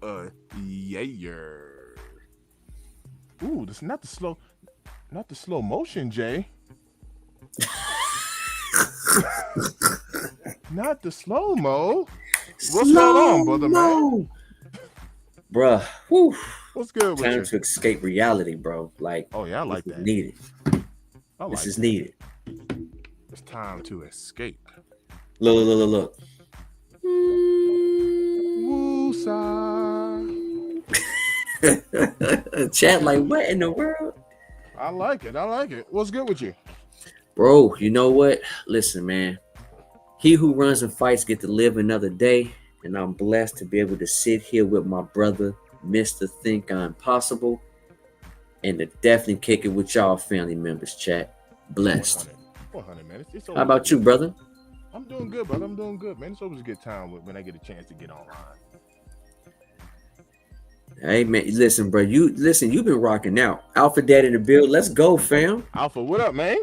Yeah. Ooh, this not the slow motion, Jay. Not the slow mo. What's going on, Slow brother man? mo, bruh. Whew. What's good with Time you? to escape reality, bro. Like Oh yeah, I this like is that. needed. I This like is that. needed. It's time to escape. Look. Woo-sa. Chat like what in the world? I like it. I like it. What's good with you? Bro, you know what? Listen, man. He who runs and fights get to live another day, and I'm blessed to be able to sit here with my brother, Mr. Think I'm Possible, and to definitely kick it with y'all family members, chat. Blessed. 100. 100, man. It's How always a about you, good brother? I'm doing good, brother. I'm doing good, man. It's always a good time when I get a chance to get online. Hey man, listen, bro. You've been rocking out. Alpha Dad in the build. Let's go, fam. Alpha, what up, man?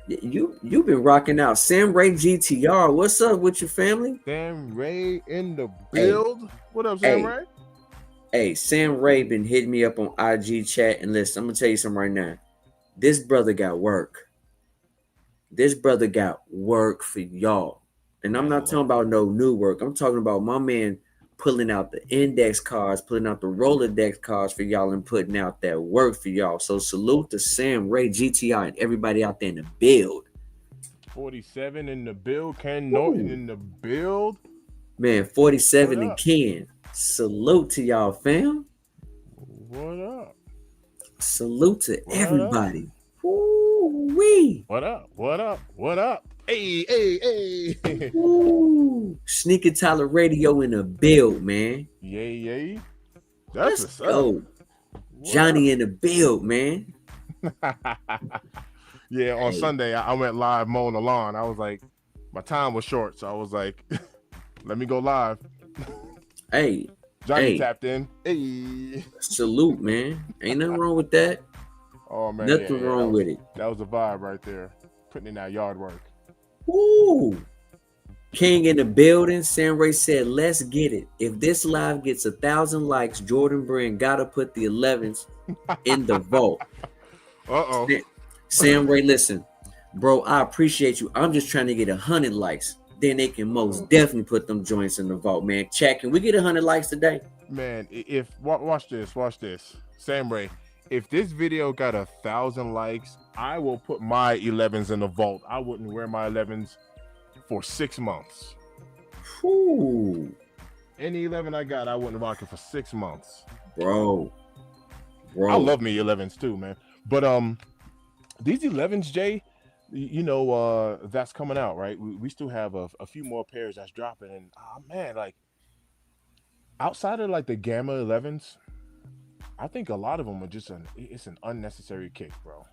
You've been rocking out. Sam Ray GTR. What's up with your family? Sam Ray in the Hey, build. What up, Sam hey, Ray? hey, Sam Ray been hitting me up on IG chat and listen, I'm gonna tell you something right now. This brother got work. This brother got work for y'all. And I'm Man, I not talking love it. about no new work. I'm talking about my man pulling out the index cards, pulling out the Rolodex cards for y'all and putting out that work for y'all. So salute to Sam Ray GTI and everybody out there in the build. 47 in the build. Ken Norton Woo. in the build. Man, What 47 and up? Ken. Salute to y'all, fam. What up? Salute to What up? everybody. Woo-wee. What up? What up? What up? Hey. Woo. Sneaker Tyler Radio in the build, man. Yay. That's Let's what's up. go. What Johnny in the build, man. up? Yeah, on Hey, Sunday, I went live mowing the lawn. I was like, my time was short. So I was like, let me go live. hey, Johnny hey. tapped in. Hey. Salute, man. Ain't nothing wrong with that. Oh, man. Nothing Yeah. wrong with it. That was a vibe right there. Putting in that yard work. Woo. King in the building. Sam Ray said, let's get it. If this live gets 1,000 likes, Jordan Brand gotta put the 11s in the vault. Uh-oh. Sam Ray, listen, bro, I appreciate you. I'm just trying to get 100 likes. Then they can most definitely put them joints in the vault, man. Chat, can we get 100 likes today? Man, if watch this. Sam Ray, if this video got 1,000 likes, I will put my 11s in the vault. I wouldn't wear my 11s for 6 months. Whew. Any 11 I got, I wouldn't rock it for 6 months. Bro. I love me 11s too, man. But these 11s, Jay, that's coming out, right? We still have a few more pairs that's dropping, and man, like outside of like the Gamma 11s, I think a lot of them are just it's an unnecessary kick, bro.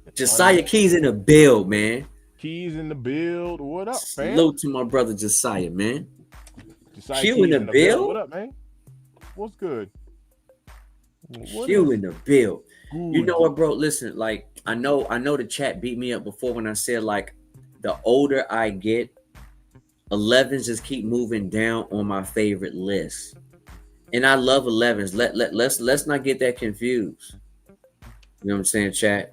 It's Josiah Keys in the build, man. Keys in the build. What up, fam? Salute to my brother Josiah, man. Josiah Q in Keys the in the build. What build. up, man? What's good? What Q is in the build. You know good? what, bro? Listen, like I know the chat beat me up before when I said like the older I get, 11s just keep moving down on my favorite list. And I love 11s. Let's not get that confused. You know what I'm saying, chat?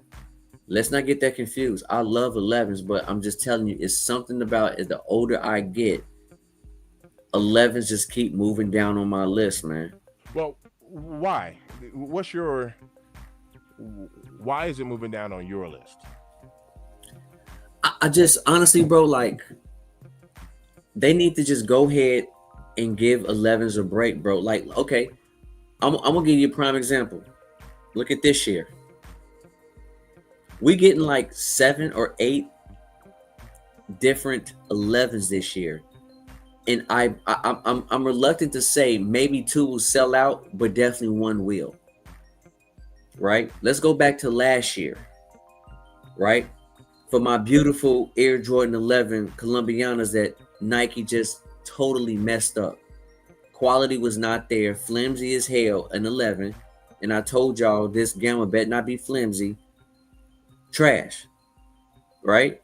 Let's not get that confused. I love 11s, but I'm just telling you, it's something about it. The older I get, 11s just keep moving down on my list, man. Well, why? What's your? Why is it moving down on your list? I just honestly, bro, like they need to just go ahead and give 11s a break, bro. Like, okay, I'm gonna give you a prime example. Look at this year. We getting like 7 or 8 different 11s this year, and I'm reluctant to say maybe 2 will sell out, but definitely 1 will. Right? Let's go back to last year. Right? For my beautiful Air Jordan 11 Columbianas that Nike just totally messed up. Quality was not there, flimsy as hell, an 11. And I told y'all this Gamma better not be flimsy. Trash. Right?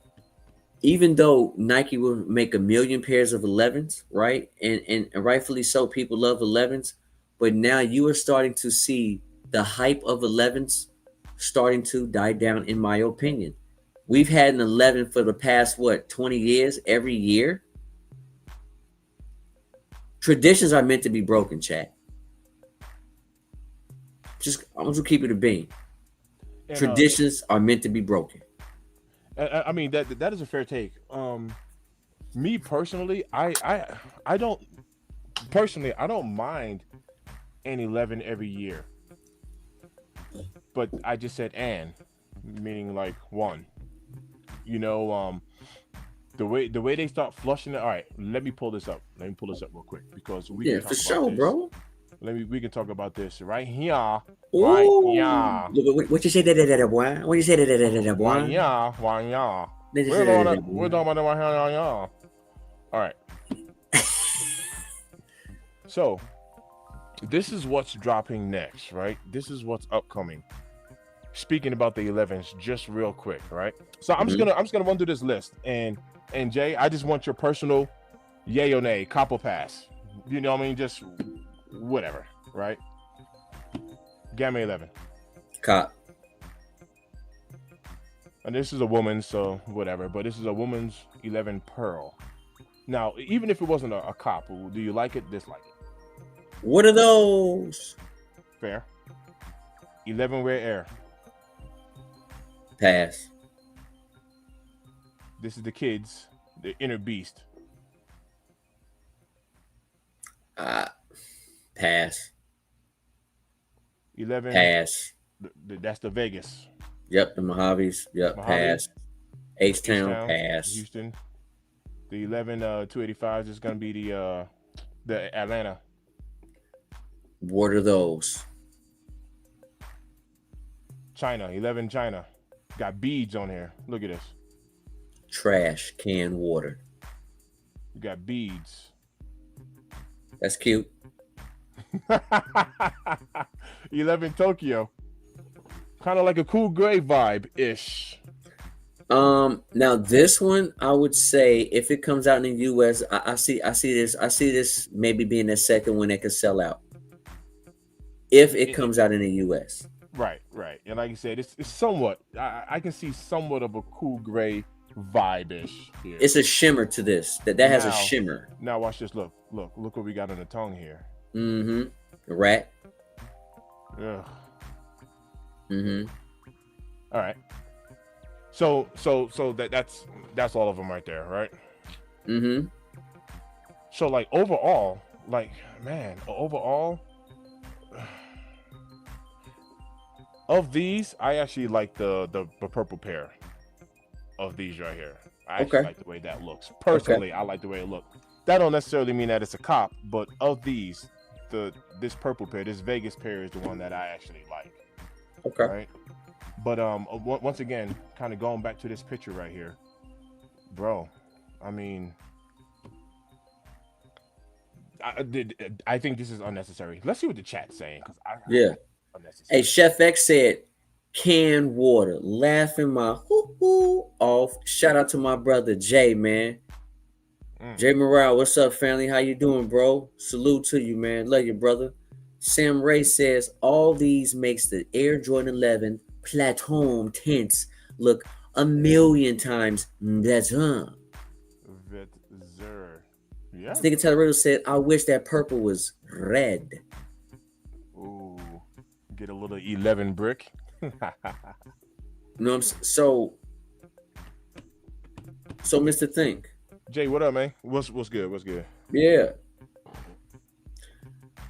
even though Nike will make a million pairs of 11s, right? And rightfully so, people love 11s, but now you are starting to see the hype of 11s starting to die down, in my opinion. We've had an 11 for the past, what, 20 years, every year? Traditions are meant to be broken, chat. I'm going to keep it a bean. And Traditions are meant to be broken. I mean that is a fair take. Me personally, I don't personally I don't mind an 11 every year, but I just said an, meaning like one. You know, the way they start flushing it. All right, let me pull this up. Let me pull this up real quick because we can Yeah, for talk about sure, this. bro. We can talk about this right here, right Ooh. here, What you say that, boy? What you say that, right boy? here, right here. What you We're say talking that, about we're talking about the right here, right here. All right, so this is what's dropping next, right? This is what's upcoming. Speaking about the 11s, just real quick, right? So I'm just gonna run through this list, and Jay, I just want your personal yay or nay, cop or pass. You know what I mean? Just whatever, right? Gamma 11, Cop. and this is a woman, so whatever. But this is a woman's 11 pearl. Now, even if it wasn't a cop, do you like it? Dislike it? What are those? Fair. 11 rare air. Pass. This is the kids, the inner beast. Pass. 11. Pass. That's the Vegas. Yep, the Mojaves. Yep, Mojave, pass. H-Town, H-Town, pass. Houston. The 11 285s is going to be the Atlanta. What are those? China, 11 China. Got beads on here. Look at this. Trash can water. We got beads. That's cute. 11 Tokyo. Kind of like a cool gray vibe ish. Now this one, I would say if it comes out in the US, I see this maybe being the second one that could sell out. If it comes out in the US. Right. And like you said, it's somewhat, I can see somewhat of a cool gray vibe ish here. It's a shimmer to this. That has a shimmer. Now watch this. Look what we got on the tongue here. Mm-hmm. Rat. Ugh. Mm-hmm. All right. So that's all of them right there, right? Mm-hmm. So like overall, of these, I actually like the purple pair of these right here. I actually like the way that looks. Personally, I like the way it looks. That don't necessarily mean that it's a cop, but of these, this purple pair, this Vegas pair is the one that I actually like. Okay. Right. But once again, kind of going back to this picture right here, bro. I mean, I think this is unnecessary. Let's see what the chat's saying. Hey, Chef X said, canned water, laughing my hoo-hoo off. Shout out to my brother Jay, man. Jay Morale, what's up, family? How you doing, bro? Salute to you, man. Love you, brother. Sam Ray says, all these makes the Air Jordan 11 Platinum tints look a million times better. Yeah. This nigga Tellerito said, I wish that purple was red. Ooh, get a little 11 brick. No, so Mr. Think. Jay, what up, man? What's good? What's good? Yeah.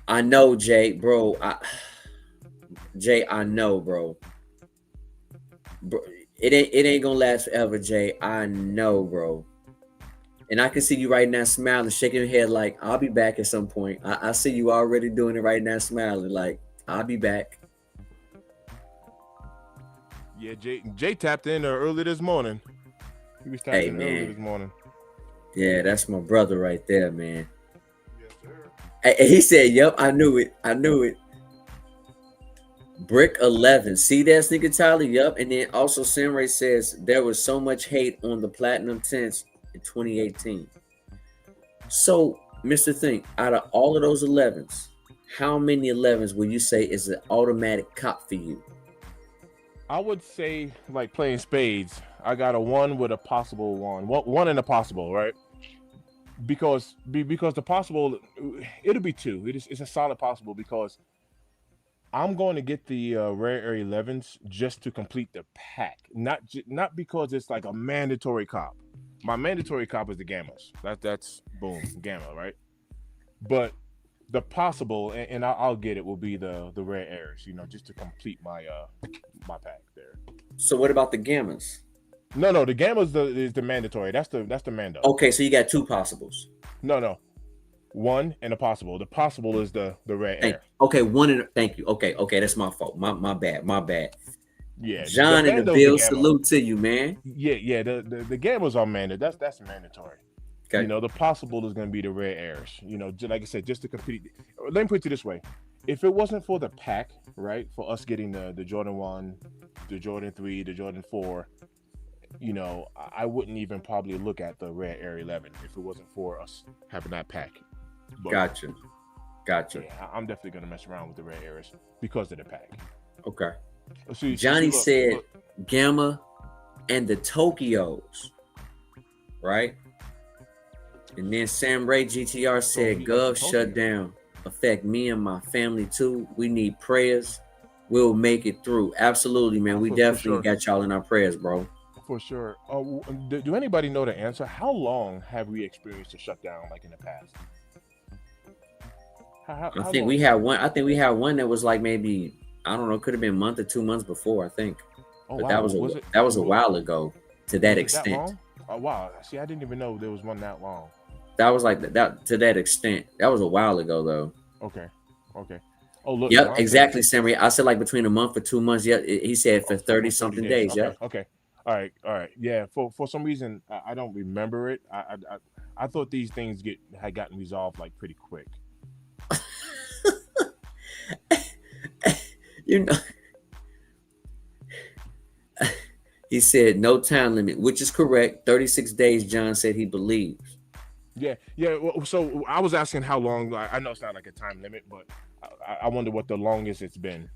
I know, Jay, bro. I know, bro. It ain't gonna last forever, Jay. I know, bro. And I can see you right now smiling, shaking your head like, I'll be back at some point. I see you already doing it right now, smiling like, I'll be back. Yeah, Jay tapped in early this morning. He was tapping in early this morning. Yeah, that's my brother right there, man. Yes, sir. He said, yep, I knew it. Brick 11. See that, Sneaker Tyler? Yup. And then also Samray says there was so much hate on the Platinum 10s in 2018. So, Mr. Think, out of all of those 11s, how many 11s would you say is an automatic cop for you? I would say, like playing spades, I got a one with a possible one and a possible, right? Because the possible, it'll be two. It's a solid possible because I'm going to get the rare air 11s just to complete the pack, not because it's like a mandatory cop. My mandatory cop is the gammas. That's boom gamma, right? But the possible, and I'll get it, will be the rare airs, just to complete my pack there. So what about the gammas? No, the gammas is the mandatory. That's the mando. Okay, so you got two possibles. No, one and a possible. The possible is the rare air. Okay, one and thank you. Okay, that's my fault. My bad. Yeah, John in the bill, salute to you, man. Yeah. The gammas are mandatory. That's mandatory. Okay. The possible is going to be the rare airs. Like I said, just to compete. Let me put it this way: if it wasn't for the pack, right, for us getting the Jordan 1, the Jordan 3, the Jordan 4, I wouldn't even probably look at the rare air 11 if it wasn't for us having that pack. But, Gotcha. Yeah, I'm definitely going to mess around with the rare airs because of the pack. Okay. So Johnny said Gamma and the Tokyos, right? And then Sam Ray GTR said Gov shut down. Affect me and my family too. We need prayers. We'll make it through. Absolutely, man. We definitely got y'all in our prayers, bro. For sure. Do anybody know the answer? How long have we experienced a shutdown like in the past? I think we had one. I think we had one that was like maybe, I don't know, could have been a month or 2 months before, I think. Oh, but wow. that was a while ago to that extent. Oh wow. See, I didn't even know there was one that long. That was like that to that extent. That was a while ago though. Okay. Oh look. Yep, exactly, Sammy. I said like between a month or 2 months. Yeah, he said for 30 something days. Okay, Yeah. Okay. All right. Yeah. For some reason I don't remember it. I thought these things had gotten resolved like pretty quick. He said no time limit, which is correct. 36 days, John said he believes. Yeah. Well, so I was asking how long. I know it's not like a time limit, but I wonder what the longest it's been.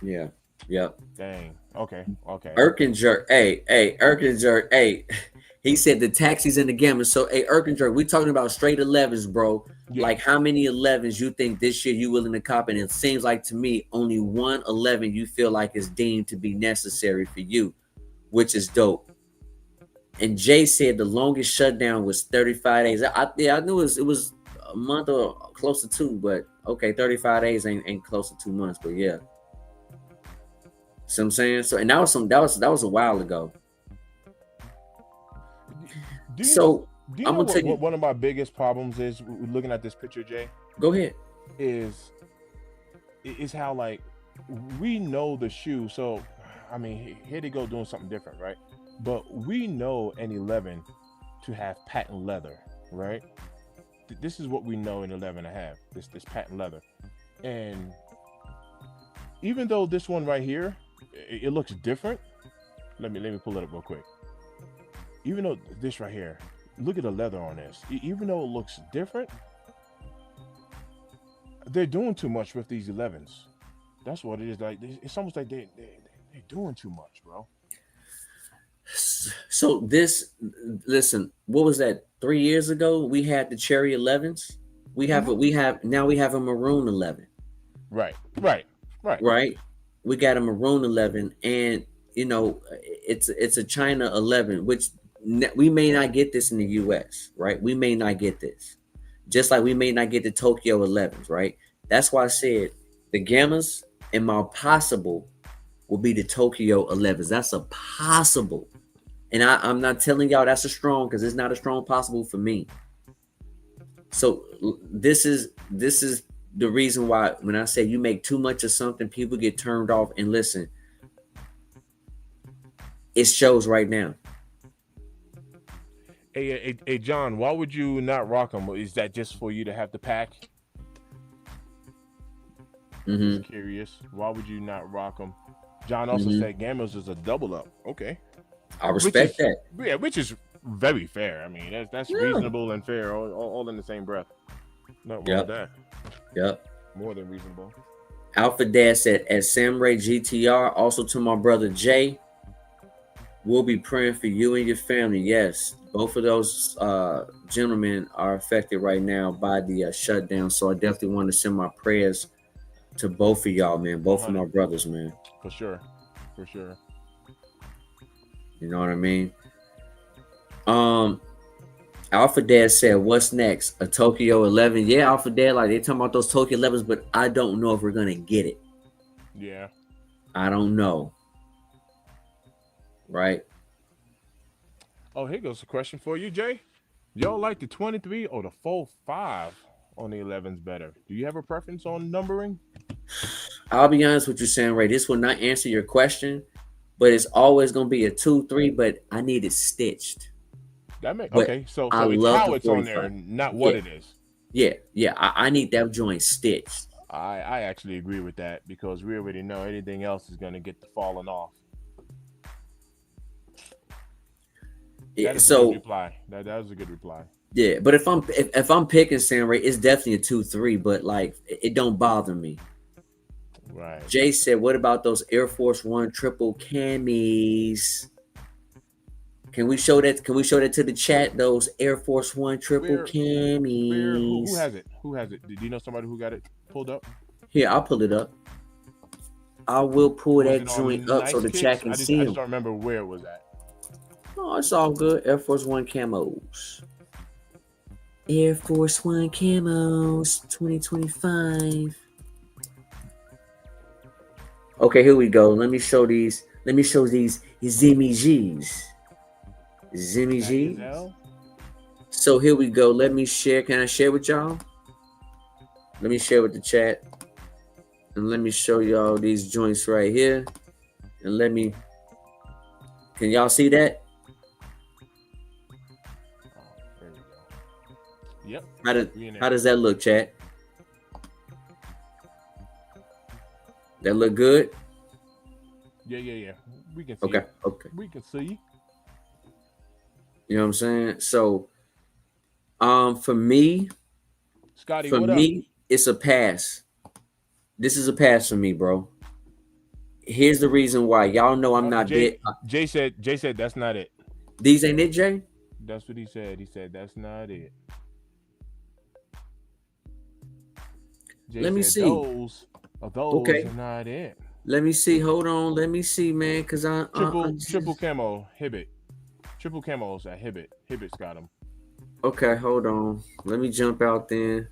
Yeah. Yep. Dang. Okay. Erkinger, hey. He said the taxis and the gamma. So, hey, Erkinger, we talking about straight 11s, bro. Yeah. Like, how many 11s you think this year you willing to cop? And it seems like to me, only one 11 you feel like is deemed to be necessary for you, which is dope. And Jay said the longest shutdown was 35 days. I knew it was a month or close to 2, but okay, 35 days ain't close to 2 months, but yeah. See what I'm saying? So, and that was a while ago. Do you know what one of my biggest problems is looking at this picture, Jay? Go ahead. Is how like we know the shoe. So I mean, here they go doing something different, right? But we know an 11 to have patent leather, right? This is what we know in 11 to have this patent leather, and even though this one right here, it looks different. Let me pull it up real quick. Even though this right here, look at the leather on this. Even though it looks different, they're doing too much with these 11s. That's what it is. Like it's almost like they're doing too much, bro. So listen, what was that? 3 years ago, we had the cherry 11s. We have a maroon 11. Right. We got a maroon 11, and it's a China 11, which we may not get this in the US, right? We may not get this, just like we may not get the Tokyo 11s, right? That's why I said the gammas and my possible will be the Tokyo 11s. That's a possible, and I'm not telling y'all that's a strong, because it's not a strong possible for me. So this is the reason why when I say you make too much of something, people get turned off. And listen, it shows right now. Hey, John, why would you not rock them? Is that just for you to have the pack? Just Mm-hmm. curious. Why would you not rock them? John also Mm-hmm. said Gamers is a double up. Okay, I which respect is that. yeah, which is very fair. I mean, that's Yeah. reasonable and fair, all in the same breath. Nothing wrong with Yep. that. Yep. More than reasonable. Alpha Dad said, at Samurai GTR, also to my brother Jay, we'll be praying for you and your family. Yes, both of those gentlemen are affected right now by the shutdown. So I definitely want to send my prayers to both of y'all, man. Both of 100 my brothers, man. for sure, for sure. You know what I mean? Um, Alpha Dad said, "What's next? A Tokyo 11?" Yeah, Alpha Dad, like they talking about those Tokyo 11s, but I don't know if we're gonna get it. Yeah. I don't know, right? Oh, here goes a question for you, Jay. Y'all like the 23 or the 4-5 on the 11s better? Do you have a preference on numbering? I'll be honest with you, Sam Ray. This will not answer your question, but it's always gonna be a 2-3. But I need it stitched. That make But okay. So I it's love how the it's on there, 45. not what Yeah, it is. yeah. I need that joint stitched. I actually agree with that because we already know anything else is gonna get the falling off. Yeah, That is a good so reply. That was a good reply. yeah, but if I'm picking Sam Ray, it's definitely a 2-3. But like, it don't bother me. Right. Jay said, "What about those Air Force One triple camis? Can we show that? Can we show that to the chat? Those Air Force One triple Where who camis. has it? Who has it? Do you know somebody who got it pulled up? Here, I'll pull it up. I will pull Was that it joint on up so Nice the chat Kicks? can I see just them. don't remember where it was at. Oh, it's all good. Air Force One camos. Air Force One camos 2025. Okay, here we go. Let me show these. Let me show these Zimmy G's. Zimmy Natty G's. Azell? So here we go. Let me share. Can I share with y'all? Let me share with the chat. And let me show y'all these joints right here. And let me. Can y'all see that? Oh, there we go. Yep. How does We in how there. does that look, chat? That look good? Yeah. We can see Okay, it. okay. We can see. You know what I'm saying? So, for me, Scotty, what up? it's a pass. This is a pass for me, bro. Here's the reason why. Y'all know I'm Oh, not big. Jay said that's not it. These ain't it, Jay? That's what he said. He said that's not it. Jay Let me said see. those Okay. are not it. Let me see. Hold on. Let me see, man. Cause I Triple just... camo Hibbit. Triple camos at Hibbit. Hibbit's got them. Okay, hold on. Let me jump out then.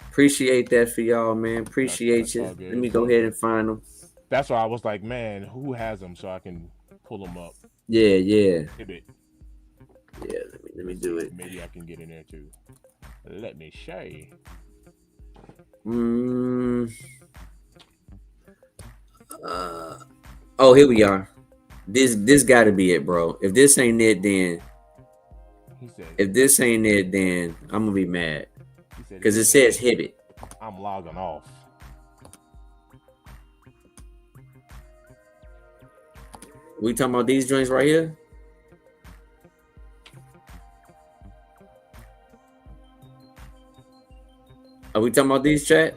Appreciate that for y'all, man. Appreciate That's you. all good. Let me It's go all ahead good. and find them. That's why I was like, man, who has them so I can pull them up. Yeah. Hibbit. Yeah, let me Let's do see. it. Maybe I can get in there too. Let me show you. Oh, here we are. This got to be it, bro. If this ain't it, then He said. I'm gonna be mad. He said Cause if it it says ain't, Hibbit. I'm logging off. We talking about these joints right here? Are we talking about these, chat?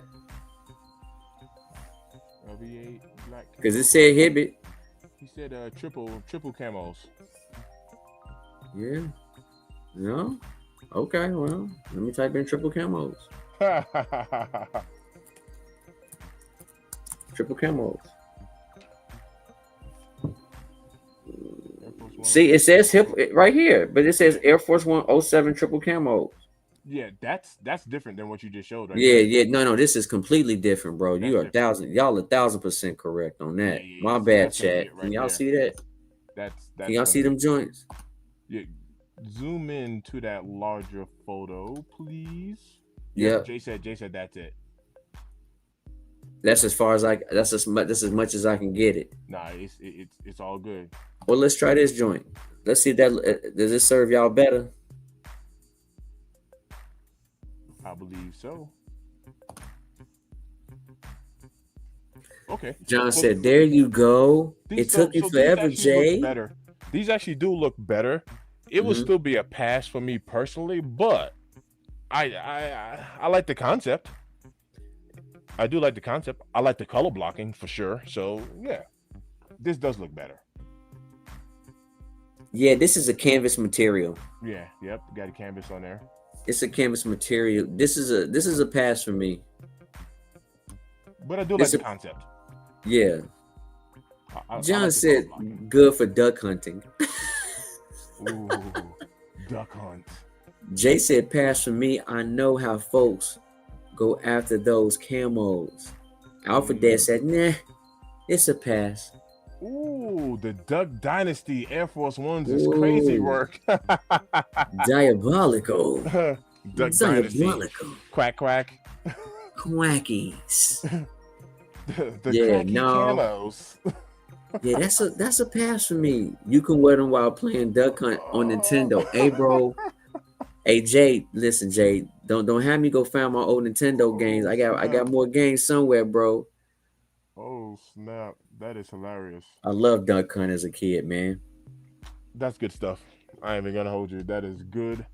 LV8 black. Cause it said Hibbit. He said triple camos. Yeah. No. Okay. Well, let me type in triple camos. Triple camos. See, it says hip right here, but it says Air Force One 07 triple camo. Yeah, that's different than what you just showed right Yeah. No, this is completely different, bro. That's You are different. y'all 1,000% correct on that. Yeah. My See, bad, that's gonna be chat. it Can right y'all there. see that? Can y'all see them joints? Yeah. Zoom in to that larger photo, please. Yeah. Jay said that's it. That's as far as that's as much as I can get it. Nah, it's all good. Well, let's try this joint. Let's see if that does it serve y'all better. I believe so. Okay. John Well, said, "There you go. these It took you these forever, actually look Jay." better. These actually do look better. It would Hmm. still be a pass for me personally, but I like the concept. I do like the concept. I like the color blocking for sure. So yeah, this does look better. Yeah, this is a canvas material. Yeah, yep. Got a canvas on there. It's a canvas material. This is a pass for me. But I do like This the a, concept. yeah. I John like the color said, blocking. "Good for duck hunting." Ooh, duck hunt. Jay said, "Pass for me. I know how folks go after those camos." Alpha Dad Mm. said, "Nah, it's a pass." Ooh, the Duck Dynasty Air Force Ones is crazy Ooh, work. diabolical, Duck Dynasty, diabolical, quack quack. quackies. The Yeah, cracky no, camos. yeah, that's a pass for me. You can wear them while playing Duck Hunt on Nintendo. Hey, bro. Hey, Jay. Listen, Jay. Don't have me go find my old Nintendo games. Oh I got snap! more games somewhere, bro. Oh snap! That is hilarious. I love Duck Hunt as a kid, man. That's good stuff. I ain't even gonna hold you. That is good.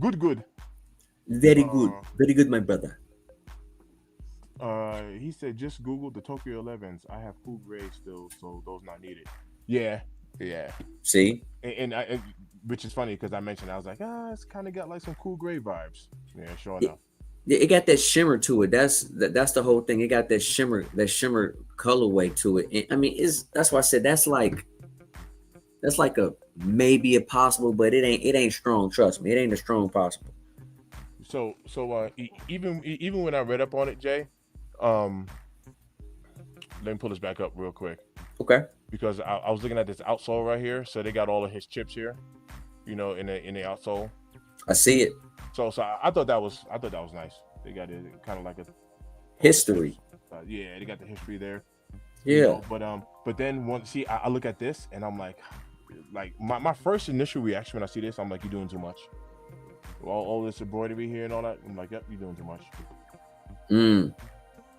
Good, good. Uh, Very good, my brother. he said just Google the Tokyo 11s. I have cool grades still, so those not needed. Yeah, yeah. See, And which is funny because I mentioned I was like, it's kind of got like some cool gray vibes. Yeah, sure it, enough. it got that shimmer to it. That's the whole thing. It got that shimmer colorway to it. And, I mean, it's that's why I said that's like a maybe a possible, but it ain't strong. Trust me, it ain't a strong possible. Even when I read up on it, Jay, um, let me pull this back up real quick Okay, because I was looking at this outsole right here. So they got all of his chips here, in the outsole. I see it. So I thought that was nice. They got it kind of like all the chips. History. Yeah, they got the history there. Yeah. But then once see, I look at this and I'm like my first initial reaction when I see this, I'm like, you're doing too much. All this embroidery here and all that. I'm like, yep, you're doing too much. Mm.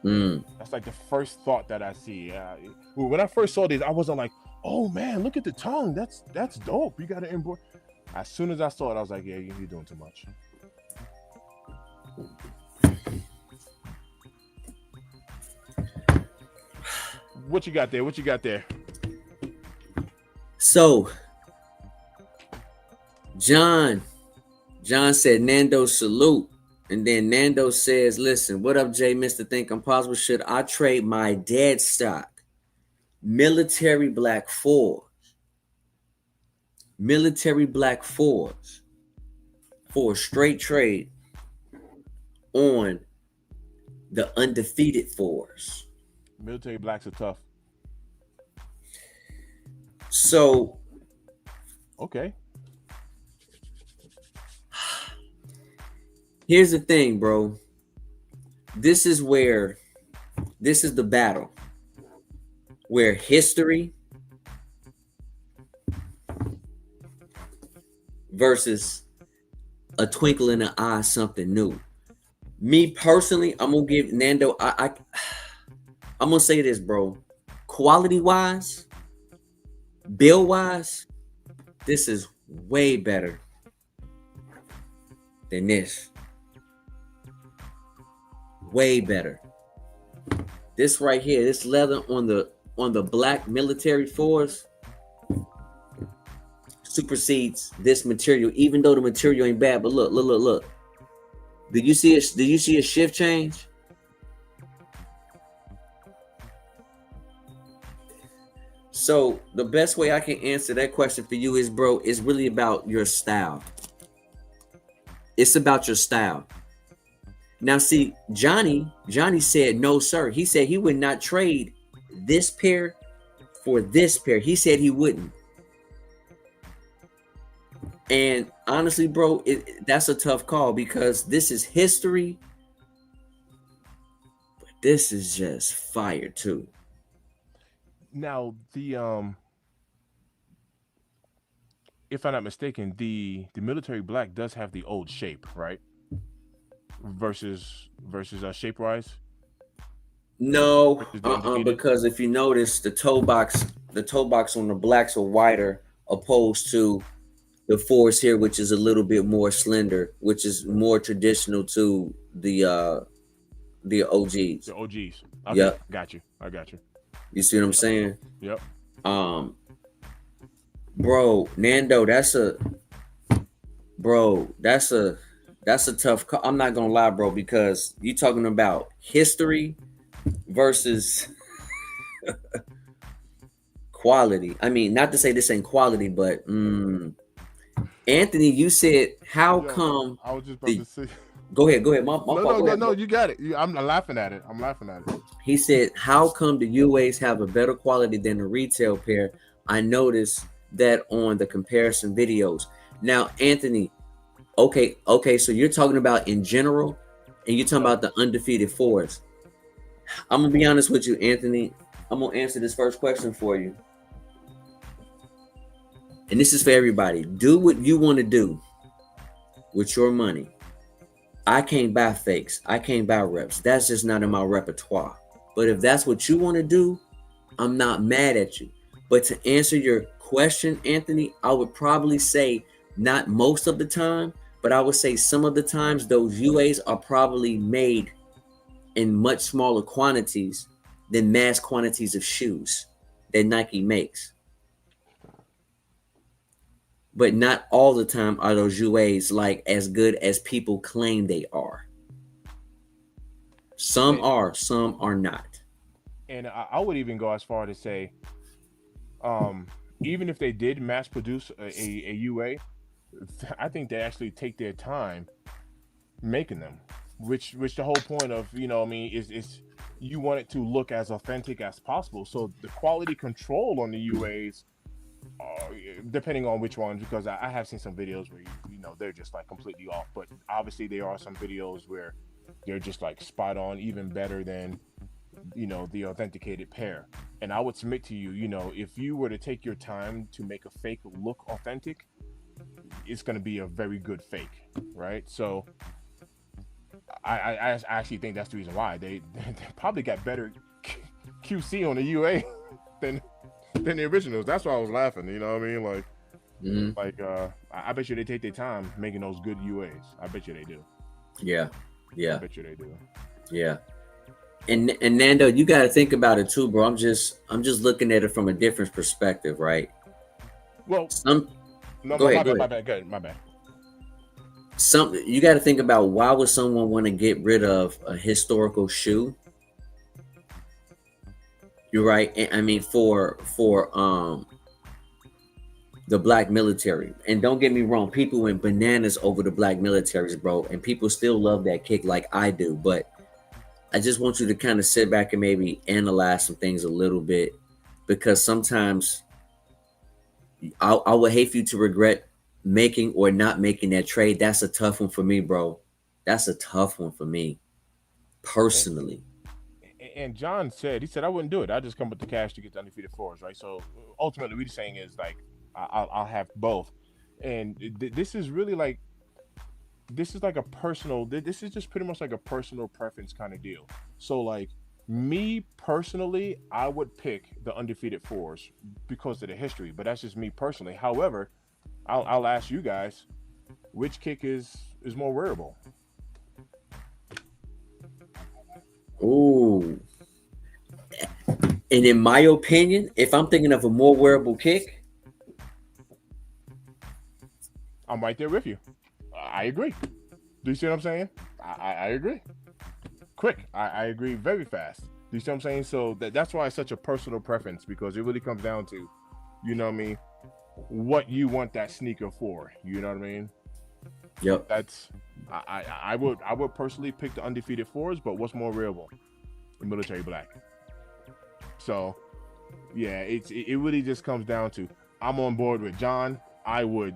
Yeah, Mm. that's like the first thought that I see. When I first saw these, I wasn't like, oh man, look at the tongue. That's dope. You got to embroider. As soon as I saw it, I was like, yeah, you're doing too much. What you got there? What you got there? So, John. John said, Nando salute. And then Nando says, listen, what up, Jay, Mr. Think Impossible? Should I trade my dead stock? Military Black 4. Military Black 4s for a straight trade on the undefeated 4s. Military blacks are tough. So, Okay. here's the thing, bro. This is the battle where history versus a twinkle in the eye, something new. Me personally, I'm gonna give Nando. I'm gonna say this, bro. Quality wise, bill wise, this is way better than this. Way better. This right here, this leather on the black military 4s supersedes this material, even though the material ain't bad. But look. Did you see it? Did you see a shift change? So the best way I can answer that question for you is, bro, it's really about your style. It's about your style. Now, see, Johnny said no, sir. He said he would not trade this pair for this pair. He said he wouldn't. And honestly, bro, that's a tough call because this is history. But this is just fire too. Now if I'm not mistaken, the military black does have the old shape, right? Versus shape rise. No, versus the undefeated? because if you notice, the toe box on the blacks are wider, opposed to the fours here, which is a little bit more slender, which is more traditional to the OGs. The OGs. Okay, Yep. got you. I got you. You see what I'm saying? Yep. Um, bro, Nando, bro, that's a tough call. I'm not gonna lie, bro, because you talking about history versus quality. I mean, not to say this ain't quality, but Anthony, you said how Yo, come I was just about the to say. go ahead, my No, fault. no, Go no, ahead, no. bro. You got it. I'm laughing at it. I'm laughing at it. He said, how come the UAs have a better quality than the retail pair? I noticed that on the comparison videos. Now, Anthony, okay, so you're talking about in general, and you're talking about the undefeated fours. I'm gonna be honest with you, Anthony. I'm gonna answer this first question for you. And this is for everybody. Do what you want to do with your money. I can't buy fakes. I can't buy reps. That's just not in my repertoire. But if that's what you want to do, I'm not mad at you. But to answer your question, Anthony, I would probably say not most of the time, but I would say some of the times those UAs are probably made in much smaller quantities than mass quantities of shoes that Nike makes. But not all the time are those UAs like as good as people claim they are. Some And, are, some are not. and I would even go as far to say, even if they did mass produce a UA, I think they actually take their time making them. Which the whole point of, I mean, is you want it to look as authentic as possible. So the quality control on the UAs, depending on which ones, because I have seen some videos where they're just like completely off. But obviously there are some videos where they're just like spot on, even better than the authenticated pair. And I would submit to you, if you were to take your time to make a fake look authentic, it's going to be a very good fake, right? So I actually think that's the reason why they probably got better QC on the UA than the originals. That's why I was laughing. You know what I mean? Like I bet you they take their time making those good UAs. I bet you they do. Yeah. I bet you they do. Yeah. And Nando, you got to think about it too, bro. I'm just looking at it from a different perspective, right? Well, go ahead. My bad. You got to think about, why would someone want to get rid of a historical shoe? You're right. I mean, for the black military, and don't get me wrong, people went bananas over the black militaries, bro, and people still love that kick like I do. But I just want you to kind of sit back and maybe analyze some things a little bit, because sometimes I would hate for you to regret making or not making that trade. That's a tough one for me, bro. That's a tough one for me personally. And John said, he said, I wouldn't do it. I just come with the cash to get the undefeated fours, right? So ultimately, what he's saying is like, I'll have both. And this is really like, this is like a personal, this is just pretty much like a personal preference kind of deal. So like, me personally, I would pick the undefeated fours because of the history, but that's just me personally. However, I'll ask you guys, which kick is more wearable? Ooh. And in my opinion, if I'm thinking of a more wearable kick, I'm right there with you. I agree. Do you see what I'm saying? I agree. Quick. I agree very fast. Do you see what I'm saying? So that's why it's such a personal preference, because it really comes down to, you know what I mean, what you want that sneaker for. You know what I mean? Yep. That's I would personally pick the undefeated fours, but what's more wearable? The military black. So yeah, it really just comes down to, I'm on board with John. I would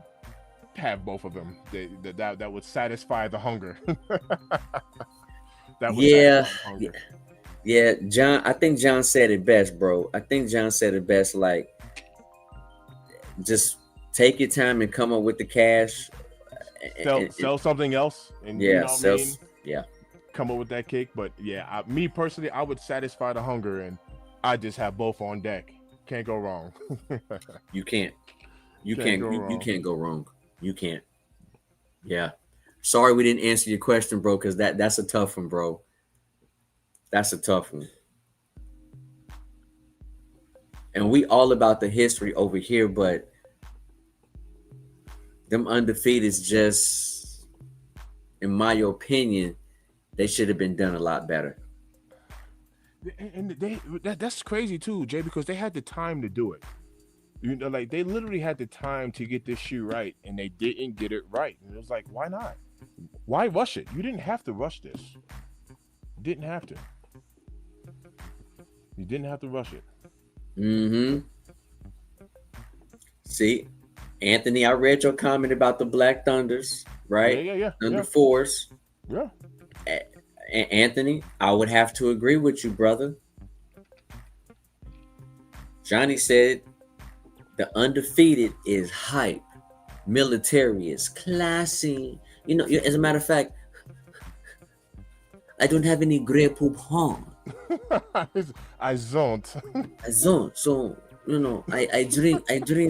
have both of them. That would satisfy the hunger. Yeah, John. I think John said it best, bro. I think John said it best. Like, just take your time and come up with the cash. Sell something else, and yeah, you know what I mean? Yeah. come up with that kick. But yeah, me personally, I would satisfy the hunger, and I just have both on deck. Can't go wrong. You can't. You Can't can't. go You wrong. can't go wrong. You can't. Yeah. Sorry we didn't answer your question, bro, because that's a tough one, bro. That's a tough one. And we all about the history over here, but them undefeateds just, in my opinion, they should have been done a lot better. And that's crazy too, Jay, because they had the time to do it. You know, like they literally had the time to get this shoe right, and they didn't get it right. And it was like, why not? Why rush it? You didn't have to rush this. You didn't have to. You didn't have to rush it. Mm-hmm. See, Anthony, I read your comment about the Black Thunders, right? Yeah. Thunder Force. Yeah. Anthony, I would have to agree with you, brother. Johnny said the undefeated is hype. Military is classy. You know, as a matter of fact, I don't have any Grey Poupon. I don't. I don't. So, you know, I drink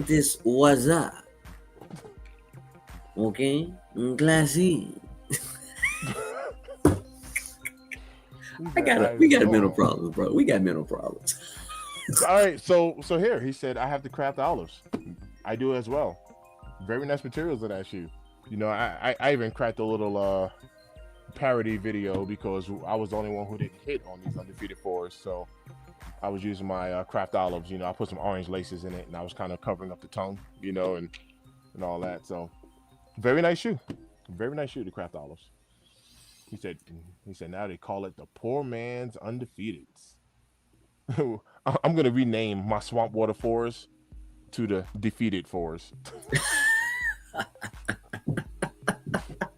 this wassup. Okay? Classy. we got mental problems, bro. We got mental problems. All right, so here he said I have to craft olives. I do as well. Very nice materials of that shoe. You know, I even cracked a little parody video because I was the only one who didn't hit on these undefeated fours. So I was using my craft olives. You know, I put some orange laces in it, and I was kind of covering up the tongue, you know, and all that. So very nice shoe. Very nice shoe, the craft olives. He said now they call it the poor man's undefeateds. I'm gonna rename my swamp water fours to the defeated fours.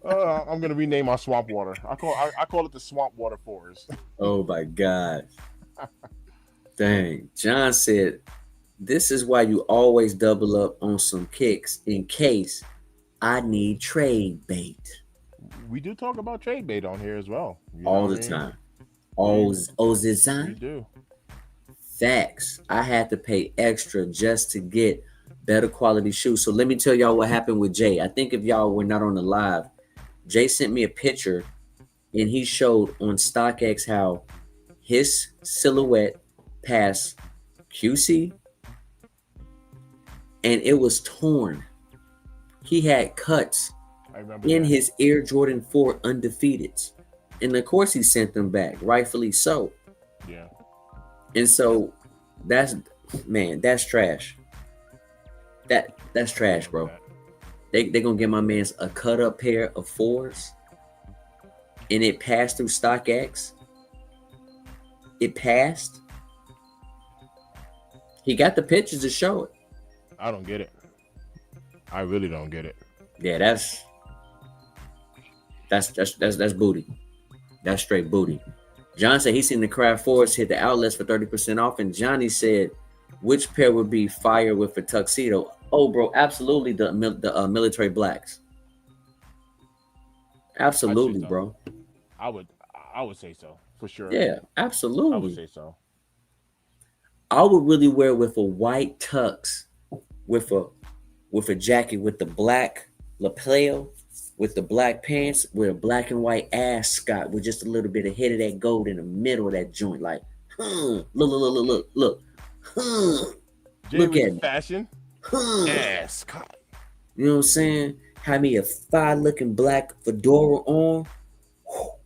I'm gonna rename my swamp water. I call it the swamp water fours. Oh my God. Dang. John said, this is why you always double up on some kicks in case I need trade bait. We do talk about trade bait on here as well. All the time. All the time. We do. Facts. I had to pay extra just to get better quality shoes. So let me tell y'all what happened with Jay. I think if y'all were not on the live, Jay sent me a picture and he showed on StockX how his silhouette passed QC and it was torn. He had cuts in his Air Jordan 4 undefeateds. And of course he sent them back, rightfully so. Yeah. And so that's trash. That's trash, bro. They gonna get my man's a cut up pair of fours, and it passed through StockX. It passed. He got the pictures to show it. I don't get it. I really don't get it. Yeah, that's booty. That's straight booty. John said he's seen the craft fours hit the outlets for 30% off, and Johnny said, which pair would be fire with a tuxedo? Oh, bro, absolutely the military blacks. Absolutely, so. Bro. I would say so for sure. Yeah, absolutely. I would say so. I would really wear with a white tux, with a jacket with the black lapel, with the black pants, with a black and white ascot, with just a little bit of hit of that gold in the middle of that joint. Like, look. Look at me. Fashion. Ascot. You know what I'm saying? Have me a fine-looking black fedora on,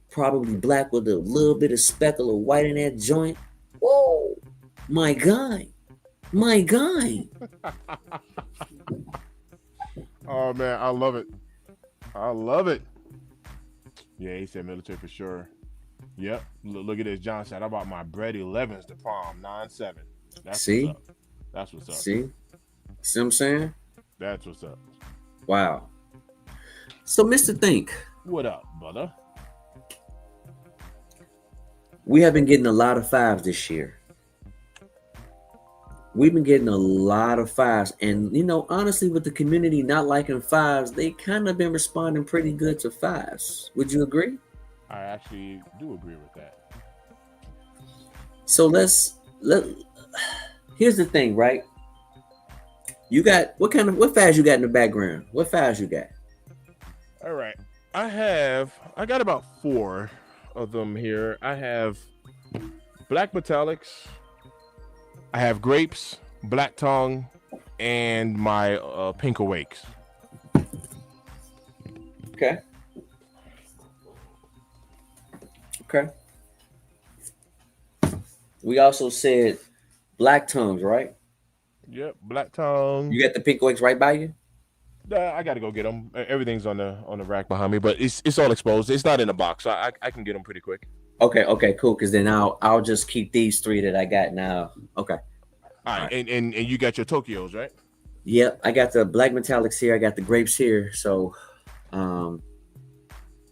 probably black with a little bit of speckle of white in that joint. Whoa, my guy. Oh man, I love it. Yeah, he said military for sure. Yep. Look at this. John said, I bought my bread 11s to prom 9-7. See? That's what's up. See what I'm saying? That's what's up. Wow. So, Mr. Think. What up, brother? We have been getting a lot of 5's this year. We've been getting a lot of 5's. And, you know, honestly, with the community not liking 5's, they kind of been responding pretty good to 5's. Would you agree? I actually do agree with that. So here's the thing, right? You got what 5's you got in the background? What 5's you got? All right. I got about 4 of them here. I have black metallics, I have grapes, black tongue, and my pink awakes. Okay. Okay. We also said black tongues, right? Yep, black tongue. You got the pink awakes right by you? I got to go get them. Everything's on the rack behind me, but it's all exposed. It's not in a box, so I can get them pretty quick. Okay, cool. Because then I'll just keep these 3 that I got now. Okay. All right. And you got your Tokyos, right? Yep, I got the black metallics here. I got the grapes here. So,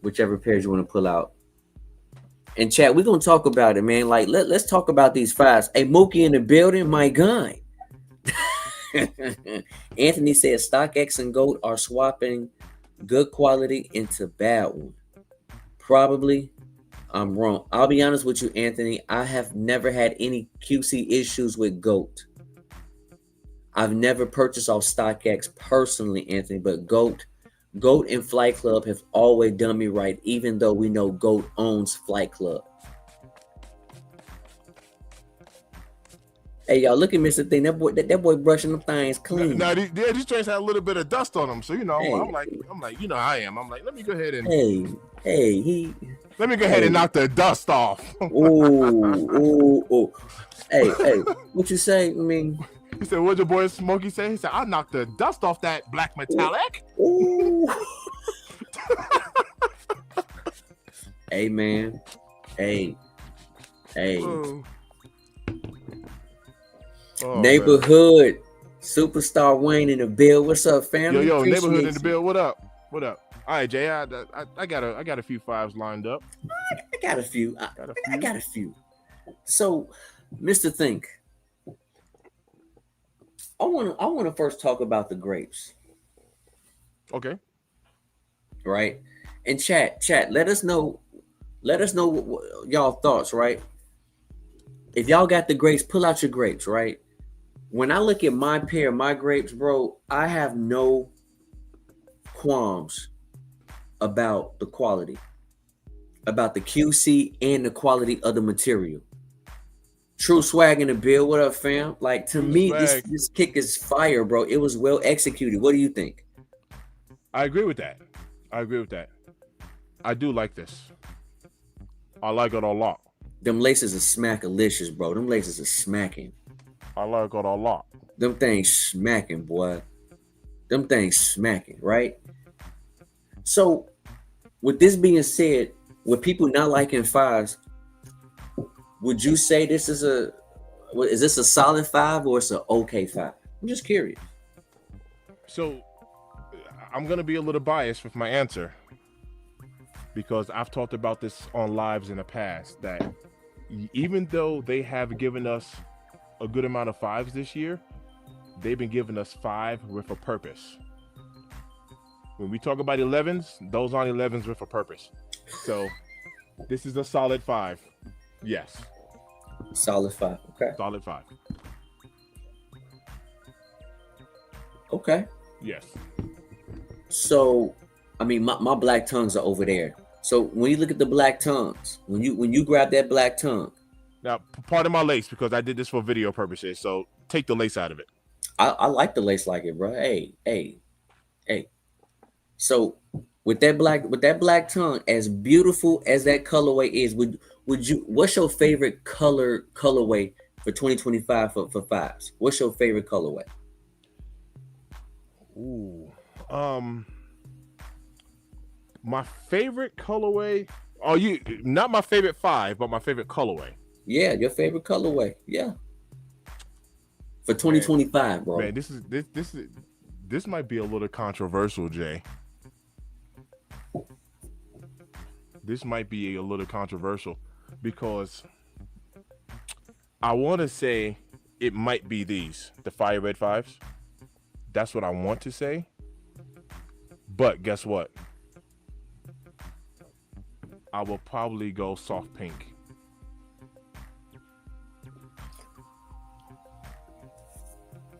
whichever pairs you want to pull out. And chat, we're gonna talk about it, man. Like let's talk about these 5's. Hey, Mookie in the building, my gun. Anthony said StockX and Goat are swapping good quality into bad one. Probably. I'm wrong. I'll be honest with you, Anthony. I have never had any QC issues with Goat. I've never purchased off StockX personally, Anthony, but Goat and Flight Club have always done me right, even though we know Goat owns Flight Club. Hey, y'all, look at Mr. Thing. That boy brushing them things clean. Now these trains had a little bit of dust on them, so you know, hey. I'm like, you know how I am. I'm like, let me go ahead and let me go ahead and knock the dust off. ooh. Hey, what you say? I mean, he said, "What'd your boy Smokey say?" He said, "I knocked the dust off that black metallic." Ooh. Hey, man. Hey. Oh, neighborhood man. Superstar Wayne in the bill. What's up, family? Yo, neighborhood in the bill. What up? All right, Jay. I got a few 5's lined up. I got a few. I got a few. So, Mr. Think, I want to first talk about the grapes. Okay. Right. And chat. Let us know what y'all thoughts. Right. If y'all got the grapes, pull out your grapes. Right. When I look at my pair of my grapes, bro, I have no qualms about the quality, about the QC and the quality of the material. True swag in the bill. What up, fam? Like, to me, this kick is fire, bro. It was well executed. What do you think? I agree with that. I do like this. I like it a lot. Them laces are smackalicious, bro. Them laces are smacking. I like it a lot. Them things smacking, boy. Them things smacking, right? So, with this being said, with people not liking 5's, would you say this is this a solid 5 or it's an okay 5? I'm just curious. So, I'm gonna be a little biased with my answer because I've talked about this on lives in the past that even though they have given us a good amount of 5's this year, they've been giving us 5 with a purpose. When we talk about 11's, those aren't 11's with a purpose. So this is a solid 5. Yes. Solid 5. Okay. Solid 5. Okay. Yes. So, I mean, my black tongues are over there. So when you look at the black tongues, when you grab that black tongue. Now, pardon my lace because I did this for video purposes. So take the lace out of it. I like the lace like it, bro. Hey. So with that black tongue, as beautiful as that colorway is, would you? What's your favorite colorway for 2025 for 5's? What's your favorite colorway? Ooh, my favorite colorway. Oh, not my favorite 5, but my favorite colorway. Yeah, your favorite colorway. Yeah. For 2025, bro. Man, this might be a little controversial, Jay. This might be a little controversial because I want to say it might be the fire red 5's. That's what I want to say. But guess what? I will probably go soft pink.